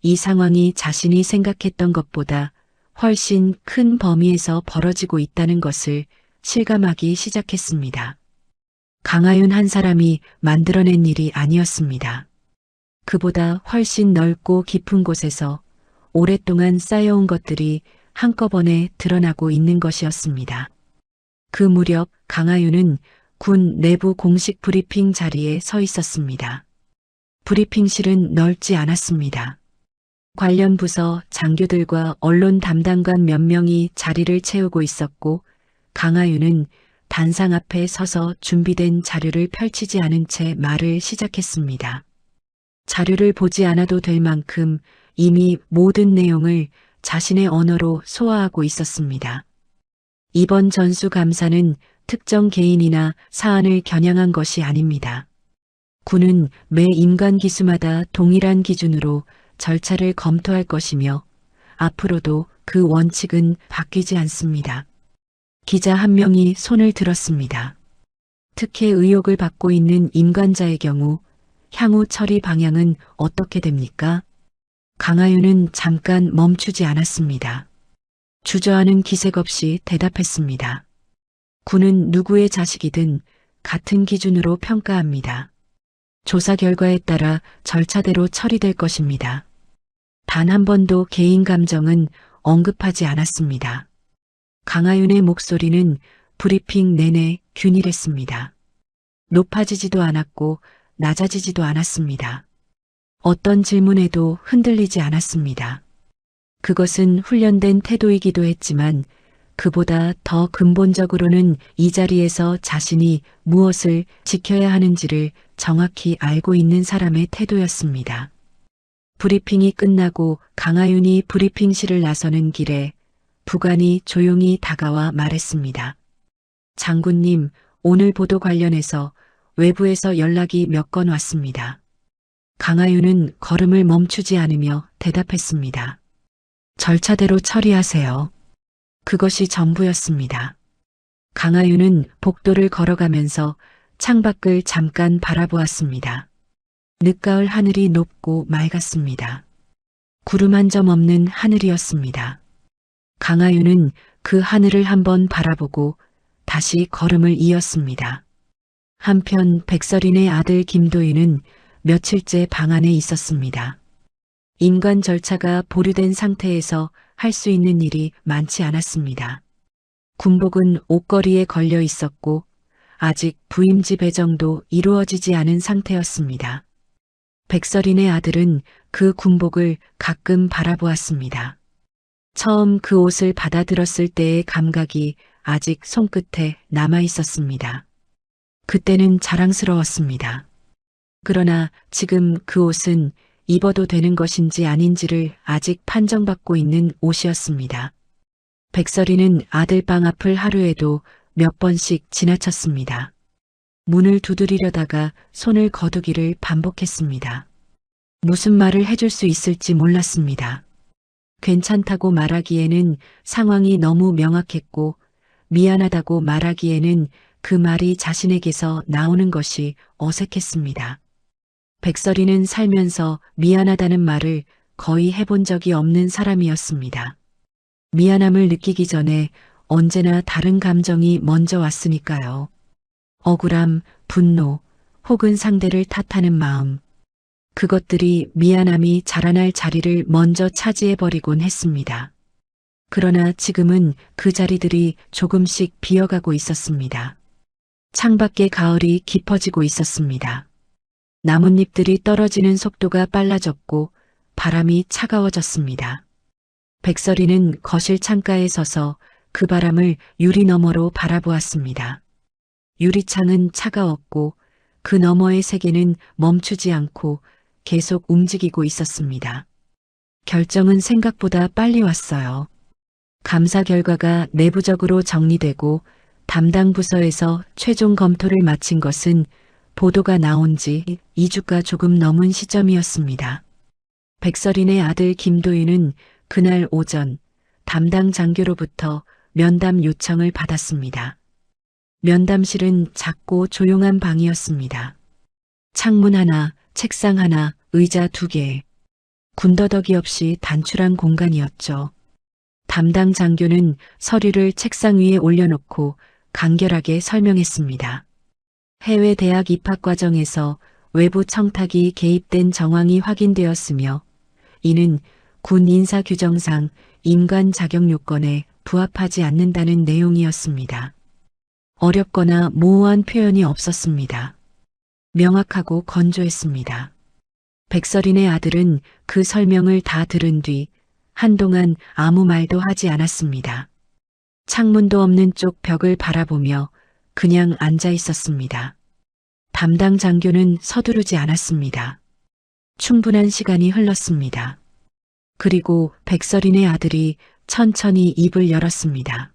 이 상황이 자신이 생각했던 것보다 훨씬 큰 범위에서 벌어지고 있다는 것을 실감하기 시작했습니다. 강하윤 한 사람이 만들어낸 일이 아니었습니다. 그보다 훨씬 넓고 깊은 곳에서 오랫동안 쌓여온 것들이 한꺼번에 드러나고 있는 것이었습니다. 그 무렵 강하윤은 군 내부 공식 브리핑 자리에 서 있었습니다. 브리핑실은 넓지 않았습니다. 관련 부서 장교들과 언론 담당관 몇 명이 자리를 채우고 있었고 강하윤은 단상 앞에 서서 준비된 자료를 펼치지 않은 채 말을 시작했습니다. 자료를 보지 않아도 될 만큼 이미 모든 내용을 자신의 언어로 소화하고 있었습니다. 이번 전수감사는 특정 개인이나 사안을 겨냥한 것이 아닙니다. 군은 매 임관 기수마다 동일한 기준으로 절차를 검토할 것이며 앞으로도 그 원칙은 바뀌지 않습니다. 기자 한 명이 손을 들었습니다. 특혜 의혹을 받고 있는 임관자의 경우 향후 처리 방향은 어떻게 됩니까? 강하윤은 잠깐 멈추지 않았습니다. 주저하는 기색 없이 대답했습니다. 군은 누구의 자식이든 같은 기준으로 평가합니다. 조사 결과에 따라 절차대로 처리될 것입니다. 단 한 번도 개인 감정은 언급하지 않았습니다. 강하윤의 목소리는 브리핑 내내 균일했습니다. 높아지지도 않았고 낮아지지도 않았습니다. 어떤 질문에도 흔들리지 않았습니다. 그것은 훈련된 태도이기도 했지만 그보다 더 근본적으로는 이 자리에서 자신이 무엇을 지켜야 하는지를 정확히 알고 있는 사람의 태도였습니다. 브리핑이 끝나고 강하윤이 브리핑실을 나서는 길에 부관이 조용히 다가와 말했습니다. 장군님, 오늘 보도 관련해서 외부에서 연락이 몇 건 왔습니다. 강하윤은 걸음을 멈추지 않으며 대답했습니다. 절차대로 처리하세요. 그것이 전부였습니다. 강하윤은 복도를 걸어가면서 창밖을 잠깐 바라보았습니다. 늦가을 하늘이 높고 맑았습니다. 구름 한 점 없는 하늘이었습니다. 강하윤은 그 하늘을 한번 바라보고 다시 걸음을 이었습니다. 한편 백설인의 아들 김도희는 며칠째 방 안에 있었습니다. 임관 절차가 보류된 상태에서 할 수 있는 일이 많지 않았습니다. 군복은 옷걸이에 걸려 있었고 아직 부임지 배정도 이루어지지 않은 상태였습니다. 백설인의 아들은 그 군복을 가끔 바라보았습니다. 처음 그 옷을 받아들었을 때의 감각이 아직 손끝에 남아 있었습니다. 그때는 자랑스러웠습니다. 그러나 지금 그 옷은 입어도 되는 것인지 아닌지를 아직 판정받고 있는 옷이었습니다. 백설이는 아들 방 앞을 하루에도 몇 번씩 지나쳤습니다. 문을 두드리려다가 손을 거두기를 반복했습니다. 무슨 말을 해줄 수 있을지 몰랐습니다. 괜찮다고 말하기에는 상황이 너무 명확했고 미안하다고 말하기에는 그 말이 자신에게서 나오는 것이 어색했습니다. 백설이는 살면서 미안하다는 말을 거의 해본 적이 없는 사람이었습니다. 미안함을 느끼기 전에 언제나 다른 감정이 먼저 왔으니까요. 억울함, 분노, 혹은 상대를 탓하는 마음. 그것들이 미안함이 자라날 자리를 먼저 차지해버리곤 했습니다. 그러나 지금은 그 자리들이 조금씩 비어가고 있었습니다. 창밖의 가을이 깊어지고 있었습니다. 나뭇잎들이 떨어지는 속도가 빨라졌고 바람이 차가워졌습니다. 백설이는 거실 창가에 서서 그 바람을 유리 너머로 바라보았습니다. 유리창은 차가웠고 그 너머의 세계는 멈추지 않고 계속 움직이고 있었습니다. 결정은 생각보다 빨리 왔어요. 감사 결과가 내부적으로 정리되고 담당 부서에서 최종 검토를 마친 것은 보도가 나온 지 2주가 조금 넘은 시점이었습니다. 백설인의 아들 김도희는 그날 오전 담당 장교로부터 면담 요청을 받았습니다. 면담실은 작고 조용한 방이었습니다. 창문 하나, 책상 하나, 의자 2개. 군더더기 없이 단출한 공간이었죠. 담당 장교는 서류를 책상 위에 올려놓고 간결하게 설명했습니다. 해외 대학 입학 과정에서 외부 청탁이 개입된 정황이 확인되었으며 이는 군 인사 규정상 임관 자격 요건에 부합하지 않는다는 내용이었습니다. 어렵거나 모호한 표현이 없었습니다. 명확하고 건조했습니다. 백설인의 아들은 그 설명을 다 들은 뒤 한동안 아무 말도 하지 않았습니다. 창문도 없는 쪽 벽을 바라보며 그냥 앉아 있었습니다. 담당 장교는 서두르지 않았습니다. 충분한 시간이 흘렀습니다. 그리고 백설인의 아들이 천천히 입을 열었습니다.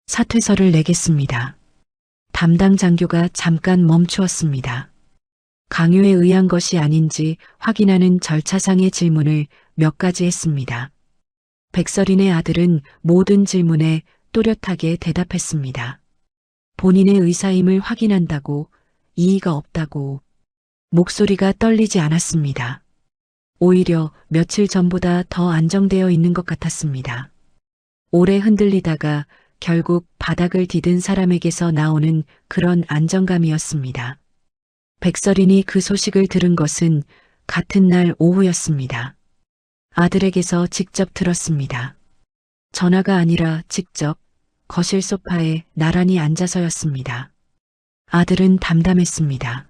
사퇴서를 내겠습니다. 담당 장교가 잠깐 멈추었습니다. 강요에 의한 것이 아닌지 확인하는 절차상의 질문을 몇 가지 했습니다. 백설인의 아들은 모든 질문에 또렷하게 대답했습니다. 본인의 의사임을 확인한다고, 이의가 없다고. 목소리가 떨리지 않았습니다. 오히려 며칠 전보다 더 안정되어 있는 것 같았습니다. 오래 흔들리다가 결국 바닥을 디딘 사람에게서 나오는 그런 안정감이었습니다. 백설인이 그 소식을 들은 것은 같은 날 오후였습니다. 아들에게서 직접 들었습니다. 전화가 아니라 직접 거실 소파에 나란히 앉아서였습니다. 아들은 담담했습니다.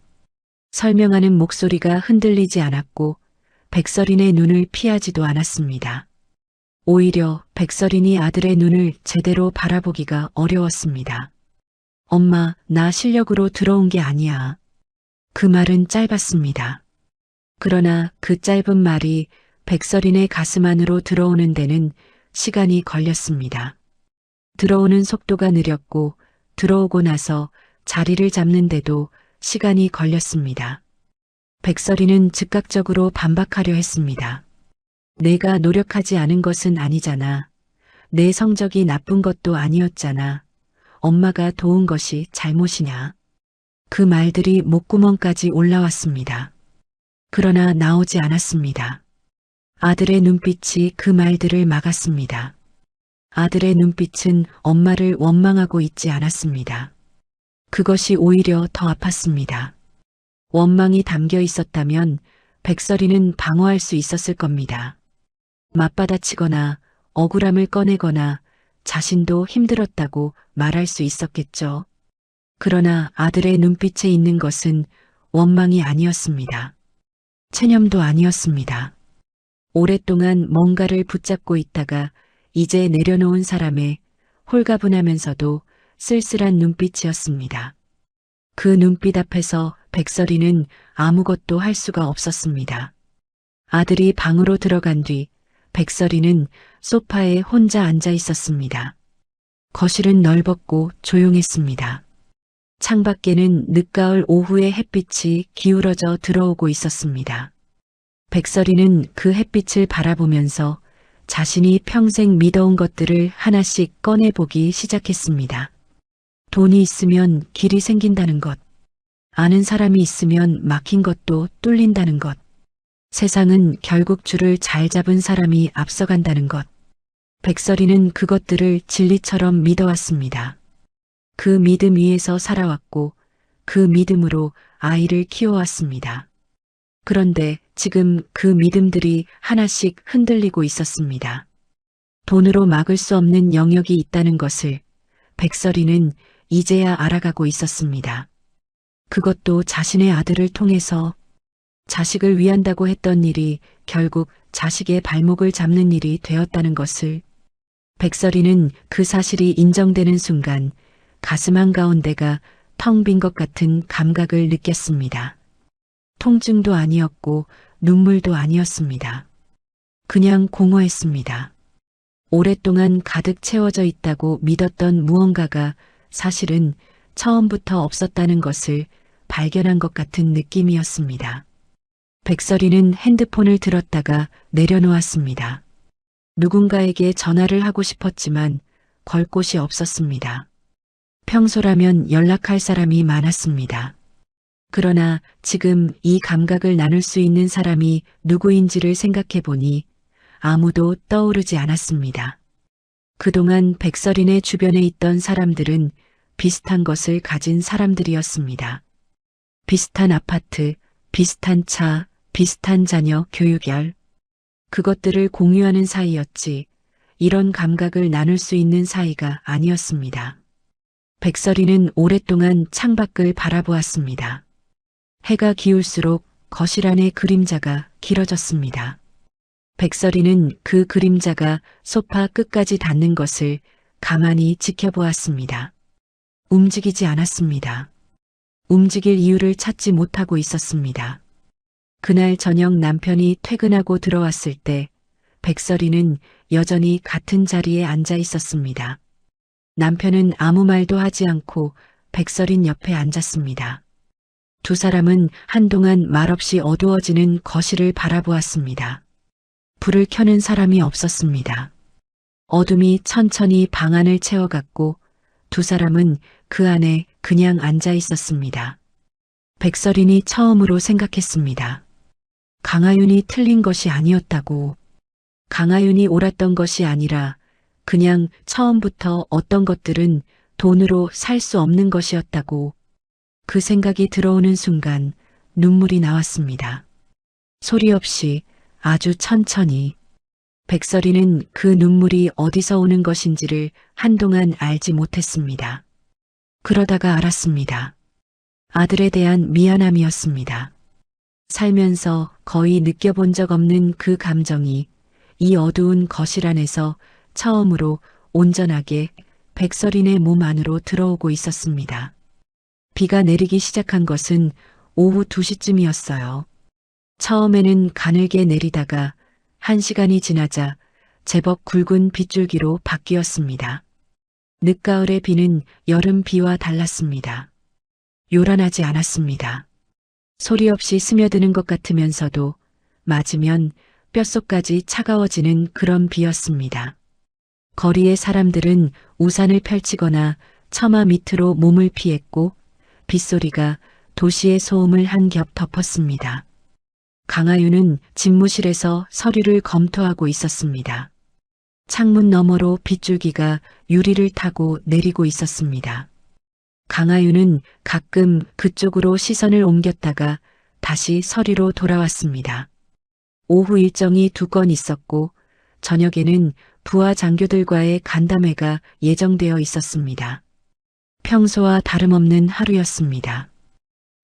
설명하는 목소리가 흔들리지 않았고 백설인의 눈을 피하지도 않았습니다. 오히려 백설인이 아들의 눈을 제대로 바라보기가 어려웠습니다. 엄마, 나 실력으로 들어온 게 아니야. 그 말은 짧았습니다. 그러나 그 짧은 말이 백설인의 가슴 안으로 들어오는 데는 시간이 걸렸습니다. 들어오는 속도가 느렸고 들어오고 나서 자리를 잡는데도 시간이 걸렸습니다. 백설이는 즉각적으로 반박하려 했습니다. 내가 노력하지 않은 것은 아니잖아. 내 성적이 나쁜 것도 아니었잖아. 엄마가 도운 것이 잘못이냐. 그 말들이 목구멍까지 올라왔습니다. 그러나 나오지 않았습니다. 아들의 눈빛이 그 말들을 막았습니다. 아들의 눈빛은 엄마를 원망하고 있지 않았습니다. 그것이 오히려 더 아팠습니다. 원망이 담겨 있었다면 백설이는 방어할 수 있었을 겁니다. 맞받아치거나 억울함을 꺼내거나 자신도 힘들었다고 말할 수 있었겠죠. 그러나 아들의 눈빛에 있는 것은 원망이 아니었습니다. 체념도 아니었습니다. 오랫동안 뭔가를 붙잡고 있다가 이제 내려놓은 사람의 홀가분하면서도 쓸쓸한 눈빛이었습니다. 그 눈빛 앞에서 백설이는 아무것도 할 수가 없었습니다. 아들이 방으로 들어간 뒤 백설이는 소파에 혼자 앉아 있었습니다. 거실은 넓었고 조용했습니다. 창밖에는 늦가을 오후의 햇빛이 기울어져 들어오고 있었습니다. 백설이는 그 햇빛을 바라보면서 자신이 평생 믿어온 것들을 하나씩 꺼내보기 시작했습니다. 돈이 있으면 길이 생긴다는 것, 아는 사람이 있으면 막힌 것도 뚫린다는 것, 세상은 결국 줄을 잘 잡은 사람이 앞서간다는 것. 백설이는 그것들을 진리처럼 믿어왔습니다. 그 믿음 위에서 살아왔고 그 믿음으로 아이를 키워왔습니다. 그런데 지금 그 믿음들이 하나씩 흔들리고 있었습니다. 돈으로 막을 수 없는 영역이 있다는 것을 백설이는 이제야 알아가고 있었습니다. 그것도 자신의 아들을 통해서. 자식을 위한다고 했던 일이 결국 자식의 발목을 잡는 일이 되었다는 것을. 백설이는 그 사실이 인정되는 순간 가슴 한가운데가 텅 빈 것 같은 감각을 느꼈습니다. 통증도 아니었고 눈물도 아니었습니다. 그냥 공허했습니다. 오랫동안 가득 채워져 있다고 믿었던 무언가가 사실은 처음부터 없었다는 것을 발견한 것 같은 느낌이었습니다. 백설이는 핸드폰을 들었다가 내려놓았습니다. 누군가에게 전화를 하고 싶었지만 걸 곳이 없었습니다. 평소라면 연락할 사람이 많았습니다. 그러나 지금 이 감각을 나눌 수 있는 사람이 누구인지를 생각해 보니 아무도 떠오르지 않았습니다. 그동안 백설인의 주변에 있던 사람들은 비슷한 것을 가진 사람들이었습니다. 비슷한 아파트, 비슷한 차, 비슷한 자녀, 교육열. 그것들을 공유하는 사이였지 이런 감각을 나눌 수 있는 사이가 아니었습니다. 백설이는 오랫동안 창밖을 바라보았습니다. 해가 기울수록 거실 안의 그림자가 길어졌습니다. 백설이는 그 그림자가 소파 끝까지 닿는 것을 가만히 지켜보았습니다. 움직이지 않았습니다. 움직일 이유를 찾지 못하고 있었습니다. 그날 저녁 남편이 퇴근하고 들어왔을 때 백설이는 여전히 같은 자리에 앉아 있었습니다. 남편은 아무 말도 하지 않고 백설인 옆에 앉았습니다. 두 사람은 한동안 말없이 어두워지는 거실을 바라보았습니다. 불을 켜는 사람이 없었습니다. 어둠이 천천히 방 안을 채워갔고 두 사람은 그 안에 그냥 앉아 있었습니다. 백설인이 처음으로 생각했습니다. 강하윤이 틀린 것이 아니었다고. 강하윤이 옳았던 것이 아니라 그냥 처음부터 어떤 것들은 돈으로 살 수 없는 것이었다고. 그 생각이 들어오는 순간 눈물이 나왔습니다. 소리 없이 아주 천천히. 백설이는 그 눈물이 어디서 오는 것인지를 한동안 알지 못했습니다. 그러다가 알았습니다. 아들에 대한 미안함이었습니다. 살면서 거의 느껴본 적 없는 그 감정이 이 어두운 거실 안에서 처음으로 온전하게 백설인의 몸 안으로 들어오고 있었습니다. 비가 내리기 시작한 것은 오후 2시쯤이었어요. 처음에는 가늘게 내리다가 1시간이 지나자 제법 굵은 빗줄기로 바뀌었습니다. 늦가을의 비는 여름 비와 달랐습니다. 요란하지 않았습니다. 소리 없이 스며드는 것 같으면서도 맞으면 뼛속까지 차가워지는 그런 비였습니다. 거리의 사람들은 우산을 펼치거나 처마 밑으로 몸을 피했고 빗소리가 도시의 소음을 한 겹 덮었습니다. 강하윤은 집무실에서 서류를 검토하고 있었습니다. 창문 너머로 빗줄기가 유리를 타고 내리고 있었습니다. 강하윤은 가끔 그쪽으로 시선을 옮겼다가 다시 서류로 돌아왔습니다. 오후 일정이 2건 있었고 저녁에는 부하 장교들과의 간담회가 예정되어 있었습니다. 평소와 다름없는 하루였습니다.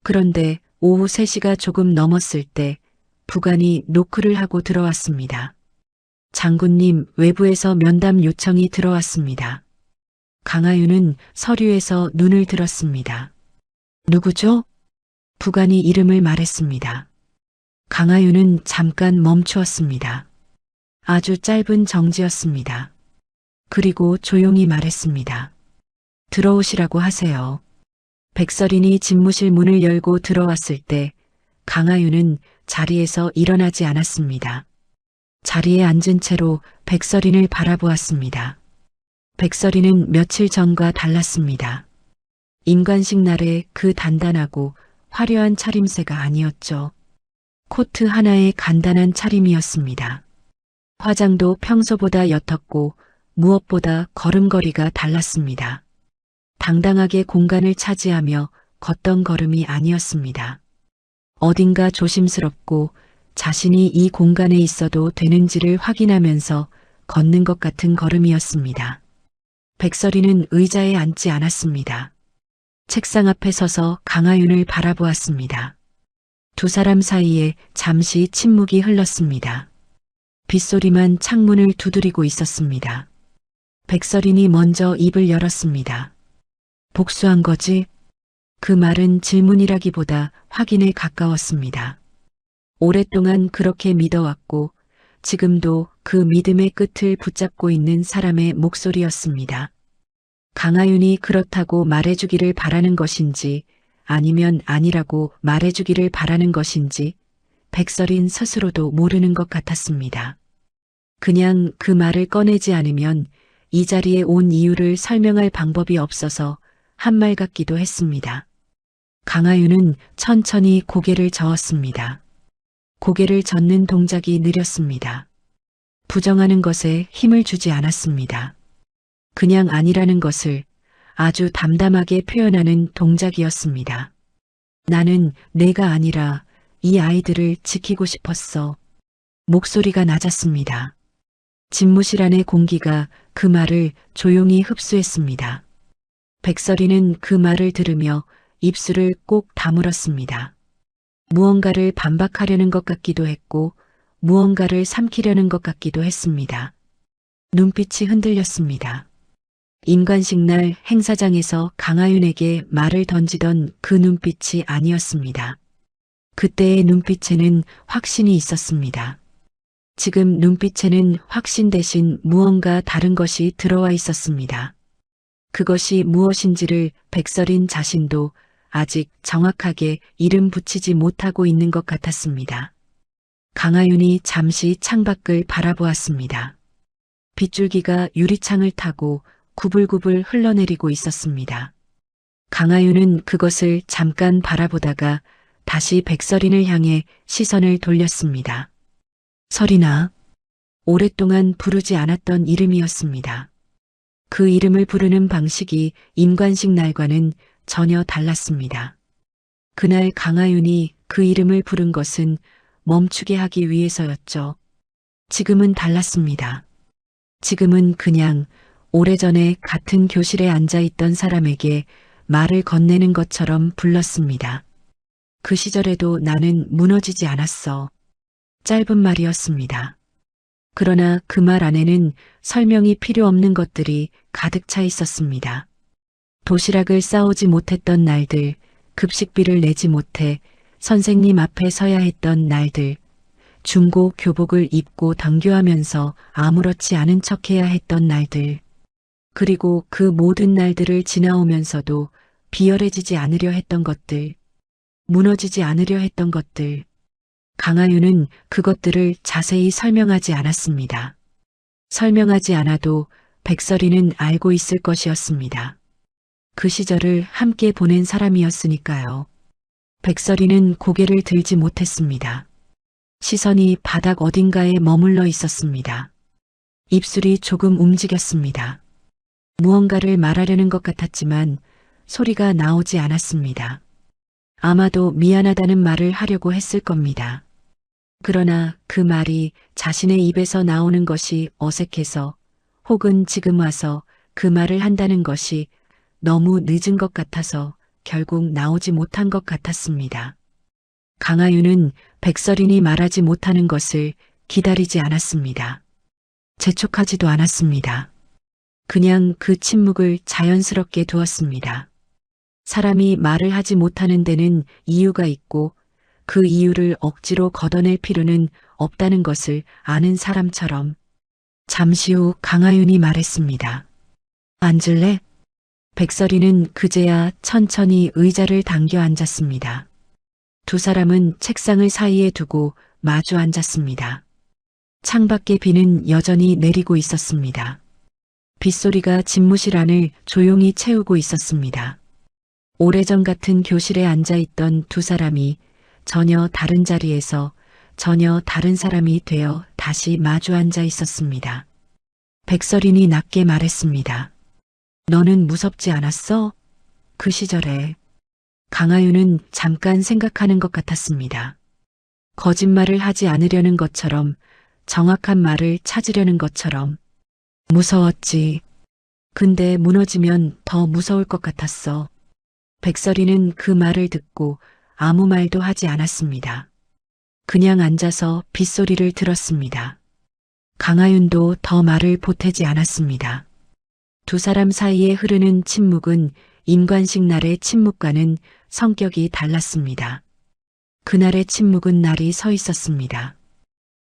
그런데 오후 3시가 조금 넘었을 때 부관이 노크를 하고 들어왔습니다. 장군님, 외부에서 면담 요청이 들어왔습니다. 강하윤은 서류에서 눈을 들었습니다. 누구죠? 부관이 이름을 말했습니다. 강하윤은 잠깐 멈추었습니다. 아주 짧은 정지였습니다. 그리고 조용히 말했습니다. 들어오시라고 하세요. 백설인이 집무실 문을 열고 들어왔을 때 강하윤은 자리에서 일어나지 않았습니다. 자리에 앉은 채로 백설인을 바라보았습니다. 백설이는 며칠 전과 달랐습니다. 임관식 날의 그 단단하고 화려한 차림새가 아니었죠. 코트 하나의 간단한 차림이었습니다. 화장도 평소보다 옅었고 무엇보다 걸음걸이가 달랐습니다. 당당하게 공간을 차지하며 걷던 걸음이 아니었습니다. 어딘가 조심스럽고 자신이 이 공간에 있어도 되는지를 확인하면서 걷는 것 같은 걸음이었습니다. 백설이는 의자에 앉지 않았습니다. 책상 앞에 서서 강하윤을 바라보았습니다. 두 사람 사이에 잠시 침묵이 흘렀습니다. 빗소리만 창문을 두드리고 있었습니다. 백설인이 먼저 입을 열었습니다. 복수한 거지? 그 말은 질문이라기보다 확인에 가까웠습니다. 오랫동안 그렇게 믿어왔고 지금도 그 믿음의 끝을 붙잡고 있는 사람의 목소리였습니다. 강하윤이 그렇다고 말해주기를 바라는 것인지 아니면 아니라고 말해주기를 바라는 것인지 백설인 스스로도 모르는 것 같았습니다. 그냥 그 말을 꺼내지 않으면 이 자리에 온 이유를 설명할 방법이 없어서 한 말 같기도 했습니다. 강하윤은 천천히 고개를 저었습니다. 고개를 젓는 동작이 느렸습니다. 부정하는 것에 힘을 주지 않았습니다. 그냥 아니라는 것을 아주 담담하게 표현하는 동작이었습니다. 나는 내가 아니라 이 아이들을 지키고 싶었어. 목소리가 낮았습니다. 집무실 안의 공기가 그 말을 조용히 흡수했습니다. 백설이는 그 말을 들으며 입술을 꼭 다물었습니다. 무언가를 반박하려는 것 같기도 했고 무언가를 삼키려는 것 같기도 했습니다. 눈빛이 흔들렸습니다. 임관식 날 행사장에서 강하윤에게 말을 던지던 그 눈빛이 아니었습니다. 그때의 눈빛에는 확신이 있었습니다. 지금 눈빛에는 확신 대신 무언가 다른 것이 들어와 있었습니다. 그것이 무엇인지를 백설인 자신도 아직 정확하게 이름 붙이지 못하고 있는 것 같았습니다. 강하윤이 잠시 창밖을 바라보았습니다. 빗줄기가 유리창을 타고 구불구불 흘러내리고 있었습니다. 강하윤은 그것을 잠깐 바라보다가 다시 백설인을 향해 시선을 돌렸습니다. 설이나 오랫동안 부르지 않았던 이름이었습니다. 그 이름을 부르는 방식이 임관식 날과는 전혀 달랐습니다. 그날 강하윤이 그 이름을 부른 것은 멈추게 하기 위해서였죠. 지금은 달랐습니다. 지금은 그냥 오래전에 같은 교실에 앉아 있던 사람에게 말을 건네는 것처럼 불렀습니다. 그 시절에도 나는 무너지지 않았어. 짧은 말이었습니다. 그러나 그 말 안에는 설명이 필요 없는 것들이 가득 차 있었습니다. 도시락을 싸오지 못했던 날들, 급식비를 내지 못해 선생님 앞에 서야 했던 날들, 중고 교복을 입고 등교하면서 아무렇지 않은 척해야 했던 날들, 그리고 그 모든 날들을 지나오면서도 비열해지지 않으려 했던 것들, 무너지지 않으려 했던 것들. 강하윤은 그것들을 자세히 설명하지 않았습니다. 설명하지 않아도 백설이는 알고 있을 것이었습니다. 그 시절을 함께 보낸 사람이었으니까요. 백설이는 고개를 들지 못했습니다. 시선이 바닥 어딘가에 머물러 있었습니다. 입술이 조금 움직였습니다. 무언가를 말하려는 것 같았지만 소리가 나오지 않았습니다. 아마도 미안하다는 말을 하려고 했을 겁니다. 그러나 그 말이 자신의 입에서 나오는 것이 어색해서 혹은 지금 와서 그 말을 한다는 것이 너무 늦은 것 같아서 결국 나오지 못한 것 같았습니다. 강하윤은 백설인이 말하지 못하는 것을 기다리지 않았습니다. 재촉하지도 않았습니다. 그냥 그 침묵을 자연스럽게 두었습니다. 사람이 말을 하지 못하는 데는 이유가 있고 그 이유를 억지로 걷어낼 필요는 없다는 것을 아는 사람처럼. 잠시 후 강하윤이 말했습니다. 앉을래? 백설이는 그제야 천천히 의자를 당겨 앉았습니다. 두 사람은 책상을 사이에 두고 마주 앉았습니다. 창밖에 비는 여전히 내리고 있었습니다. 빗소리가 집무실 안을 조용히 채우고 있었습니다. 오래전 같은 교실에 앉아있던 두 사람이 전혀 다른 자리에서 전혀 다른 사람이 되어 다시 마주 앉아 있었습니다. 백설인이 낮게 말했습니다. 너는 무섭지 않았어? 그 시절에. 강하윤은 잠깐 생각하는 것 같았습니다. 거짓말을 하지 않으려는 것처럼, 정확한 말을 찾으려는 것처럼. 무서웠지. 근데 무너지면 더 무서울 것 같았어. 백설이는 그 말을 듣고 아무 말도 하지 않았습니다. 그냥 앉아서 빗소리를 들었습니다. 강하윤도 더 말을 보태지 않았습니다. 두 사람 사이에 흐르는 침묵은 임관식 날의 침묵과는 성격이 달랐습니다. 그날의 침묵은 날이 서 있었습니다.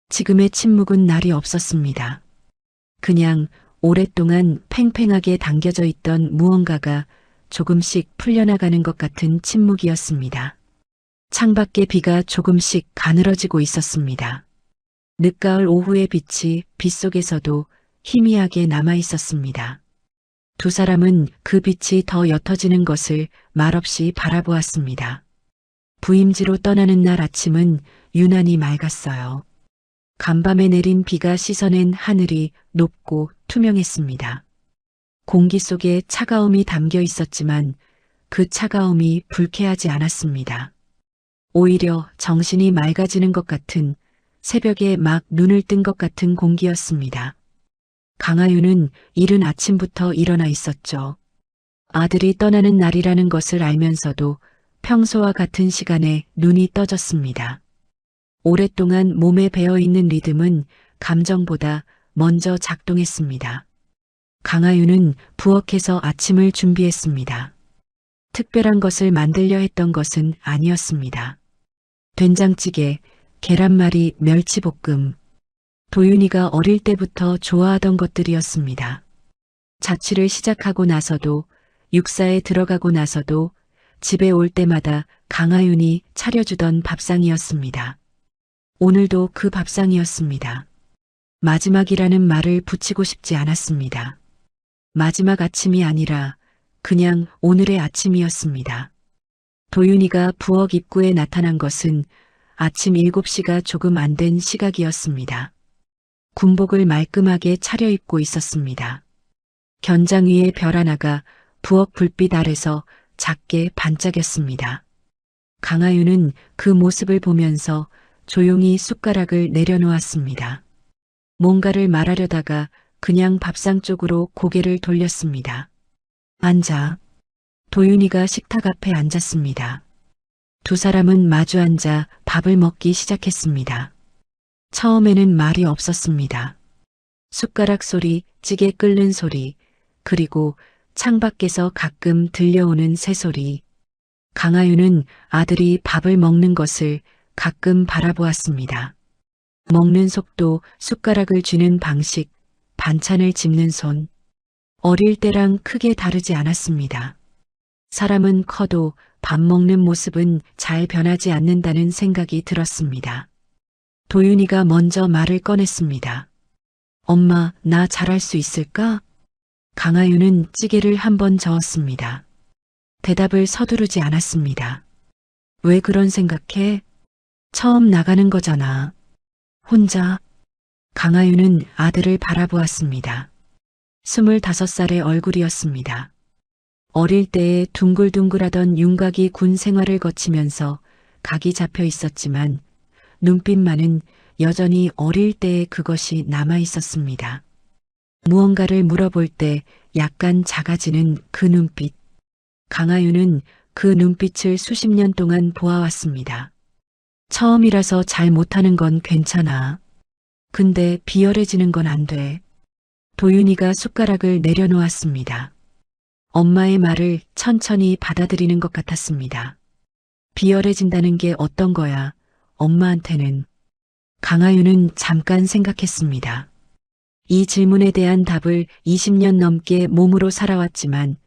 지금의 침묵은 날이 없었습니다. 그냥 오랫동안 팽팽하게 당겨져 있던 무언가가 조금씩 풀려나가는 것 같은 침묵이었습니다. 창밖에 비가 조금씩 가늘어지고 있었습니다. 늦가을 오후의 빛이 빗속에서도 희미하게 남아 있었습니다. 두 사람은 그 빛이 더 옅어지는 것을 말없이 바라보았습니다. 부임지로 떠나는 날 아침은 유난히 맑았어요. 간밤에 내린 비가 씻어낸 하늘이 높고 투명했습니다. 공기 속에 차가움이 담겨 있었지만 그 차가움이 불쾌하지 않았습니다. 오히려 정신이 맑아지는 것 같은, 새벽에 막 눈을 뜬 것 같은 공기였습니다. 강하윤은 이른 아침부터 일어나 있었죠. 아들이 떠나는 날이라는 것을 알면서도 평소와 같은 시간에 눈이 떠졌습니다. 오랫동안 몸에 배어있는 리듬은 감정보다 먼저 작동했습니다. 강하윤은 부엌에서 아침을 준비했습니다. 특별한 것을 만들려 했던 것은 아니었습니다. 된장찌개, 계란말이, 멸치볶음. 도윤이가 어릴 때부터 좋아하던 것들이었습니다. 자취를 시작하고 나서도, 육사에 들어가고 나서도 집에 올 때마다 강하윤이 차려주던 밥상이었습니다. 오늘도 그 밥상이었습니다. 마지막이라는 말을 붙이고 싶지 않았습니다. 마지막 아침이 아니라 그냥 오늘의 아침이었습니다. 도윤이가 부엌 입구에 나타난 것은 아침 7시가 조금 안 된 시각이었습니다. 군복을 말끔하게 차려입고 있었습니다. 견장 위에 별 하나가 부엌 불빛 아래서 작게 반짝였습니다. 강하윤은 그 모습을 보면서 조용히 숟가락을 내려놓았습니다. 뭔가를 말하려다가 그냥 밥상 쪽으로 고개를 돌렸습니다. 앉아. 도윤이가 식탁 앞에 앉았습니다. 두 사람은 마주 앉아 밥을 먹기 시작했습니다. 처음에는 말이 없었습니다. 숟가락 소리, 찌개 끓는 소리, 그리고 창밖에서 가끔 들려오는 새소리. 강하윤은 아들이 밥을 먹는 것을 가끔 바라보았습니다. 먹는 속도, 숟가락을 쥐는 방식, 반찬을 집는 손. 어릴 때랑 크게 다르지 않았습니다. 사람은 커도 밥 먹는 모습은 잘 변하지 않는다는 생각이 들었습니다. 도윤이가 먼저 말을 꺼냈습니다. 엄마, 나 잘할 수 있을까? 강하윤은 찌개를 한 번 저었습니다. 대답을 서두르지 않았습니다. 왜 그런 생각해? 처음 나가는 거잖아. 혼자. 강하윤은 아들을 바라보았습니다. 25살의 얼굴이었습니다. 어릴 때에 둥글둥글하던 윤곽이 군 생활을 거치면서 각이 잡혀 있었지만 눈빛만은 여전히 어릴 때의 그것이 남아 있었습니다. 무언가를 물어볼 때 약간 작아지는 그 눈빛. 강하윤은 그 눈빛을 수십 년 동안 보아왔습니다. 처음이라서 잘 못하는 건 괜찮아. 근데 비열해지는 건 안 돼. 도윤이가 숟가락을 내려놓았습니다. 엄마의 말을 천천히 받아들이는 것 같았습니다. 비열해진다는 게 어떤 거야, 엄마한테는. 강하윤은 잠깐 생각했습니다. 이 질문에 대한 답을 20년 넘게 몸으로 살아왔지만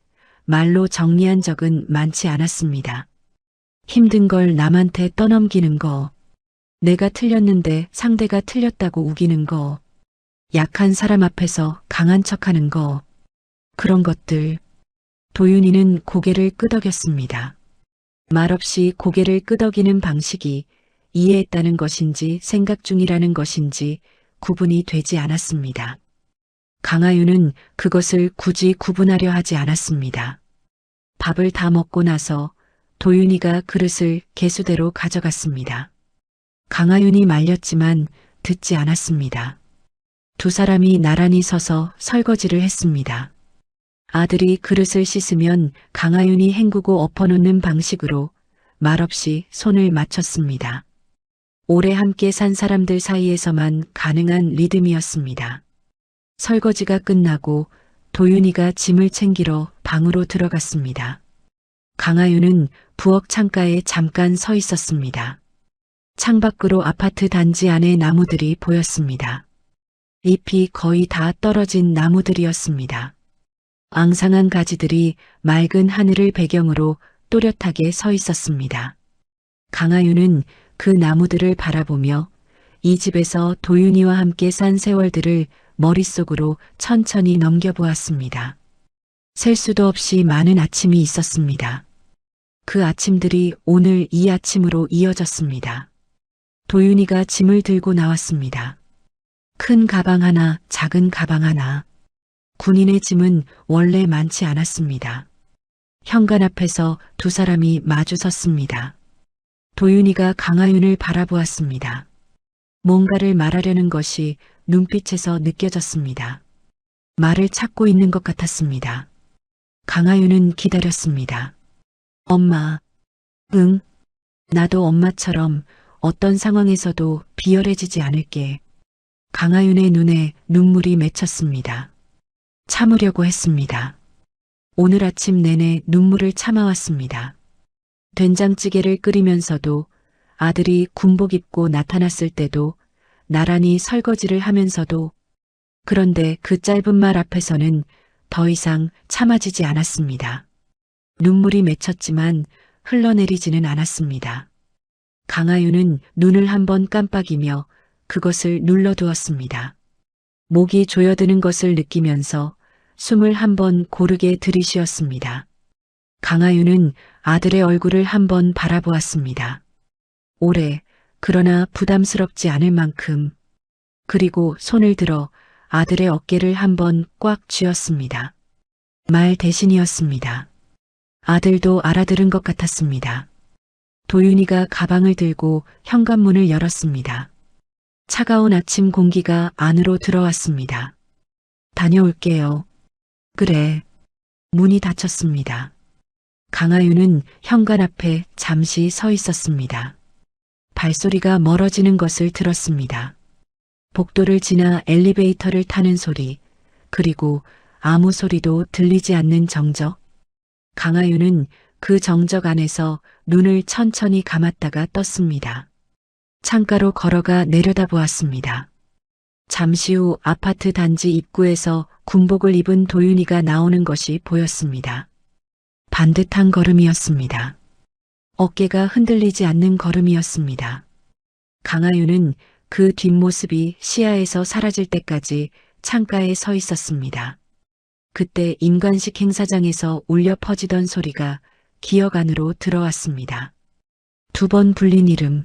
말로 정리한 적은 많지 않았습니다. 힘든 걸 남한테 떠넘기는 거, 내가 틀렸는데 상대가 틀렸다고 우기는 거, 약한 사람 앞에서 강한 척하는 거, 그런 것들. 도윤이는 고개를 끄덕였습니다. 말없이 고개를 끄덕이는 방식이 이해했다는 것인지 생각 중이라는 것인지 구분이 되지 않았습니다. 강하윤은 그것을 굳이 구분하려 하지 않았습니다. 밥을 다 먹고 나서 도윤이가 그릇을 개수대로 가져갔습니다. 강하윤이 말렸지만 듣지 않았습니다. 두 사람이 나란히 서서 설거지를 했습니다. 아들이 그릇을 씻으면 강하윤이 헹구고 엎어놓는 방식으로 말없이 손을 맞췄습니다. 오래 함께 산 사람들 사이에서만 가능한 리듬이었습니다. 설거지가 끝나고 도윤이가 짐을 챙기러 방으로 들어갔습니다. 강하윤은 부엌 창가에 잠깐 서 있었습니다. 창밖으로 아파트 단지 안의 나무들이 보였습니다. 잎이 거의 다 떨어진 나무들이었습니다. 앙상한 가지들이 맑은 하늘을 배경으로 또렷하게 서 있었습니다. 강하윤은 그 나무들을 바라보며 이 집에서 도윤이와 함께 산 세월들을 머릿속으로 천천히 넘겨보았습니다. 셀 수도 없이 많은 아침이 있었습니다. 그 아침들이 오늘 이 아침으로 이어졌습니다. 도윤이가 짐을 들고 나왔습니다. 큰 가방 하나, 작은 가방 하나. 군인의 짐은 원래 많지 않았습니다. 현관 앞에서 두 사람이 마주 섰습니다. 도윤이가 강하윤을 바라보았습니다. 뭔가를 말하려는 것이 눈빛에서 느껴졌습니다. 말을 찾고 있는 것 같았습니다. 강하윤은 기다렸습니다. 엄마. 응. 나도 엄마처럼 어떤 상황에서도 비열해지지 않을게. 강하윤의 눈에 눈물이 맺혔습니다. 참으려고 했습니다. 오늘 아침 내내 눈물을 참아왔습니다. 된장찌개를 끓이면서도 아들이 군복 입고 나타났을 때도 나란히 설거지를 하면서도 그런데 그 짧은 말 앞에서는 더 이상 참아지지 않았습니다. 눈물이 맺혔지만 흘러내리지는 않았습니다. 강하윤은 눈을 한번 깜빡이며 그것을 눌러두었습니다. 목이 조여드는 것을 느끼면서 숨을 한번 고르게 들이쉬었습니다. 강하윤은 아들의 얼굴을 한번 바라보았습니다. 오래, 그러나 부담스럽지 않을 만큼. 그리고 손을 들어 아들의 어깨를 한번 꽉 쥐었습니다. 말 대신이었습니다. 아들도 알아들은 것 같았습니다. 도윤이가 가방을 들고 현관문을 열었습니다. 차가운 아침 공기가 안으로 들어왔습니다. 다녀올게요. 그래. 문이 닫혔습니다. 강하윤은 현관 앞에 잠시 서 있었습니다. 발소리가 멀어지는 것을 들었습니다. 복도를 지나 엘리베이터를 타는 소리, 그리고 아무 소리도 들리지 않는 정적. 강하윤은 그 정적 안에서 눈을 천천히 감았다가 떴습니다. 창가로 걸어가 내려다보았습니다. 잠시 후 아파트 단지 입구에서 군복을 입은 도윤이가 나오는 것이 보였습니다. 반듯한 걸음이었습니다. 어깨가 흔들리지 않는 걸음이었습니다. 강하윤은 그 뒷모습이 시야에서 사라질 때까지 창가에 서 있었습니다. 그때 임관식 행사장에서 울려 퍼지던 소리가 기억 안으로 들어왔습니다. 2번 불린 이름,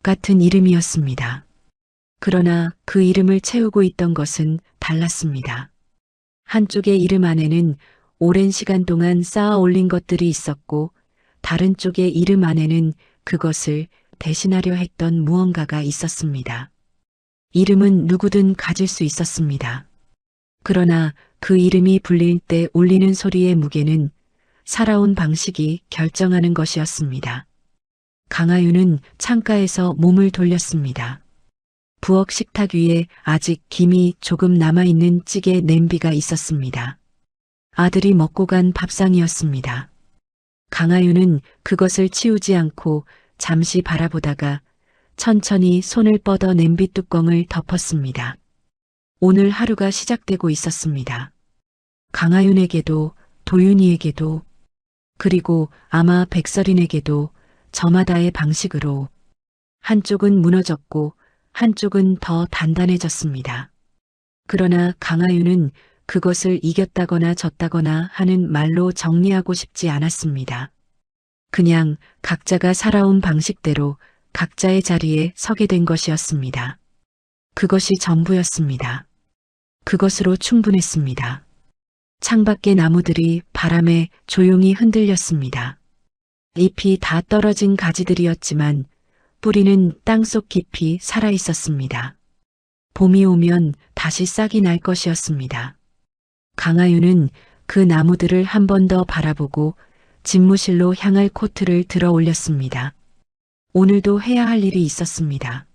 같은 이름이었습니다. 그러나 그 이름을 채우고 있던 것은 달랐습니다. 한쪽의 이름 안에는 오랜 시간 동안 쌓아 올린 것들이 있었고, 다른 쪽의 이름 안에는 그것을 대신하려 했던 무언가가 있었습니다. 이름은 누구든 가질 수 있었습니다. 그러나 그 이름이 불릴 때 울리는 소리의 무게는 살아온 방식이 결정하는 것이었습니다. 강하윤은 창가에서 몸을 돌렸습니다. 부엌 식탁 위에 아직 김이 조금 남아있는 찌개 냄비가 있었습니다. 아들이 먹고 간 밥상이었습니다. 강하윤은 그것을 치우지 않고 잠시 바라보다가 천천히 손을 뻗어 냄비 뚜껑을 덮었습니다. 오늘 하루가 시작되고 있었습니다. 강하윤에게도, 도윤이에게도, 그리고 아마 백설인에게도 저마다의 방식으로. 한쪽은 무너졌고 한쪽은 더 단단해졌습니다. 그러나 강하윤은 그것을 이겼다거나 졌다거나 하는 말로 정리하고 싶지 않았습니다. 그냥 각자가 살아온 방식대로 각자의 자리에 서게 된 것이었습니다. 그것이 전부였습니다. 그것으로 충분했습니다. 창밖의 나무들이 바람에 조용히 흔들렸습니다. 잎이 다 떨어진 가지들이었지만 뿌리는 땅속 깊이 살아 있었습니다. 봄이 오면 다시 싹이 날 것이었습니다. 강하윤은 그 나무들을 한 번 더 바라보고 집무실로 향할 코트를 들어 올렸습니다. 오늘도 해야 할 일이 있었습니다.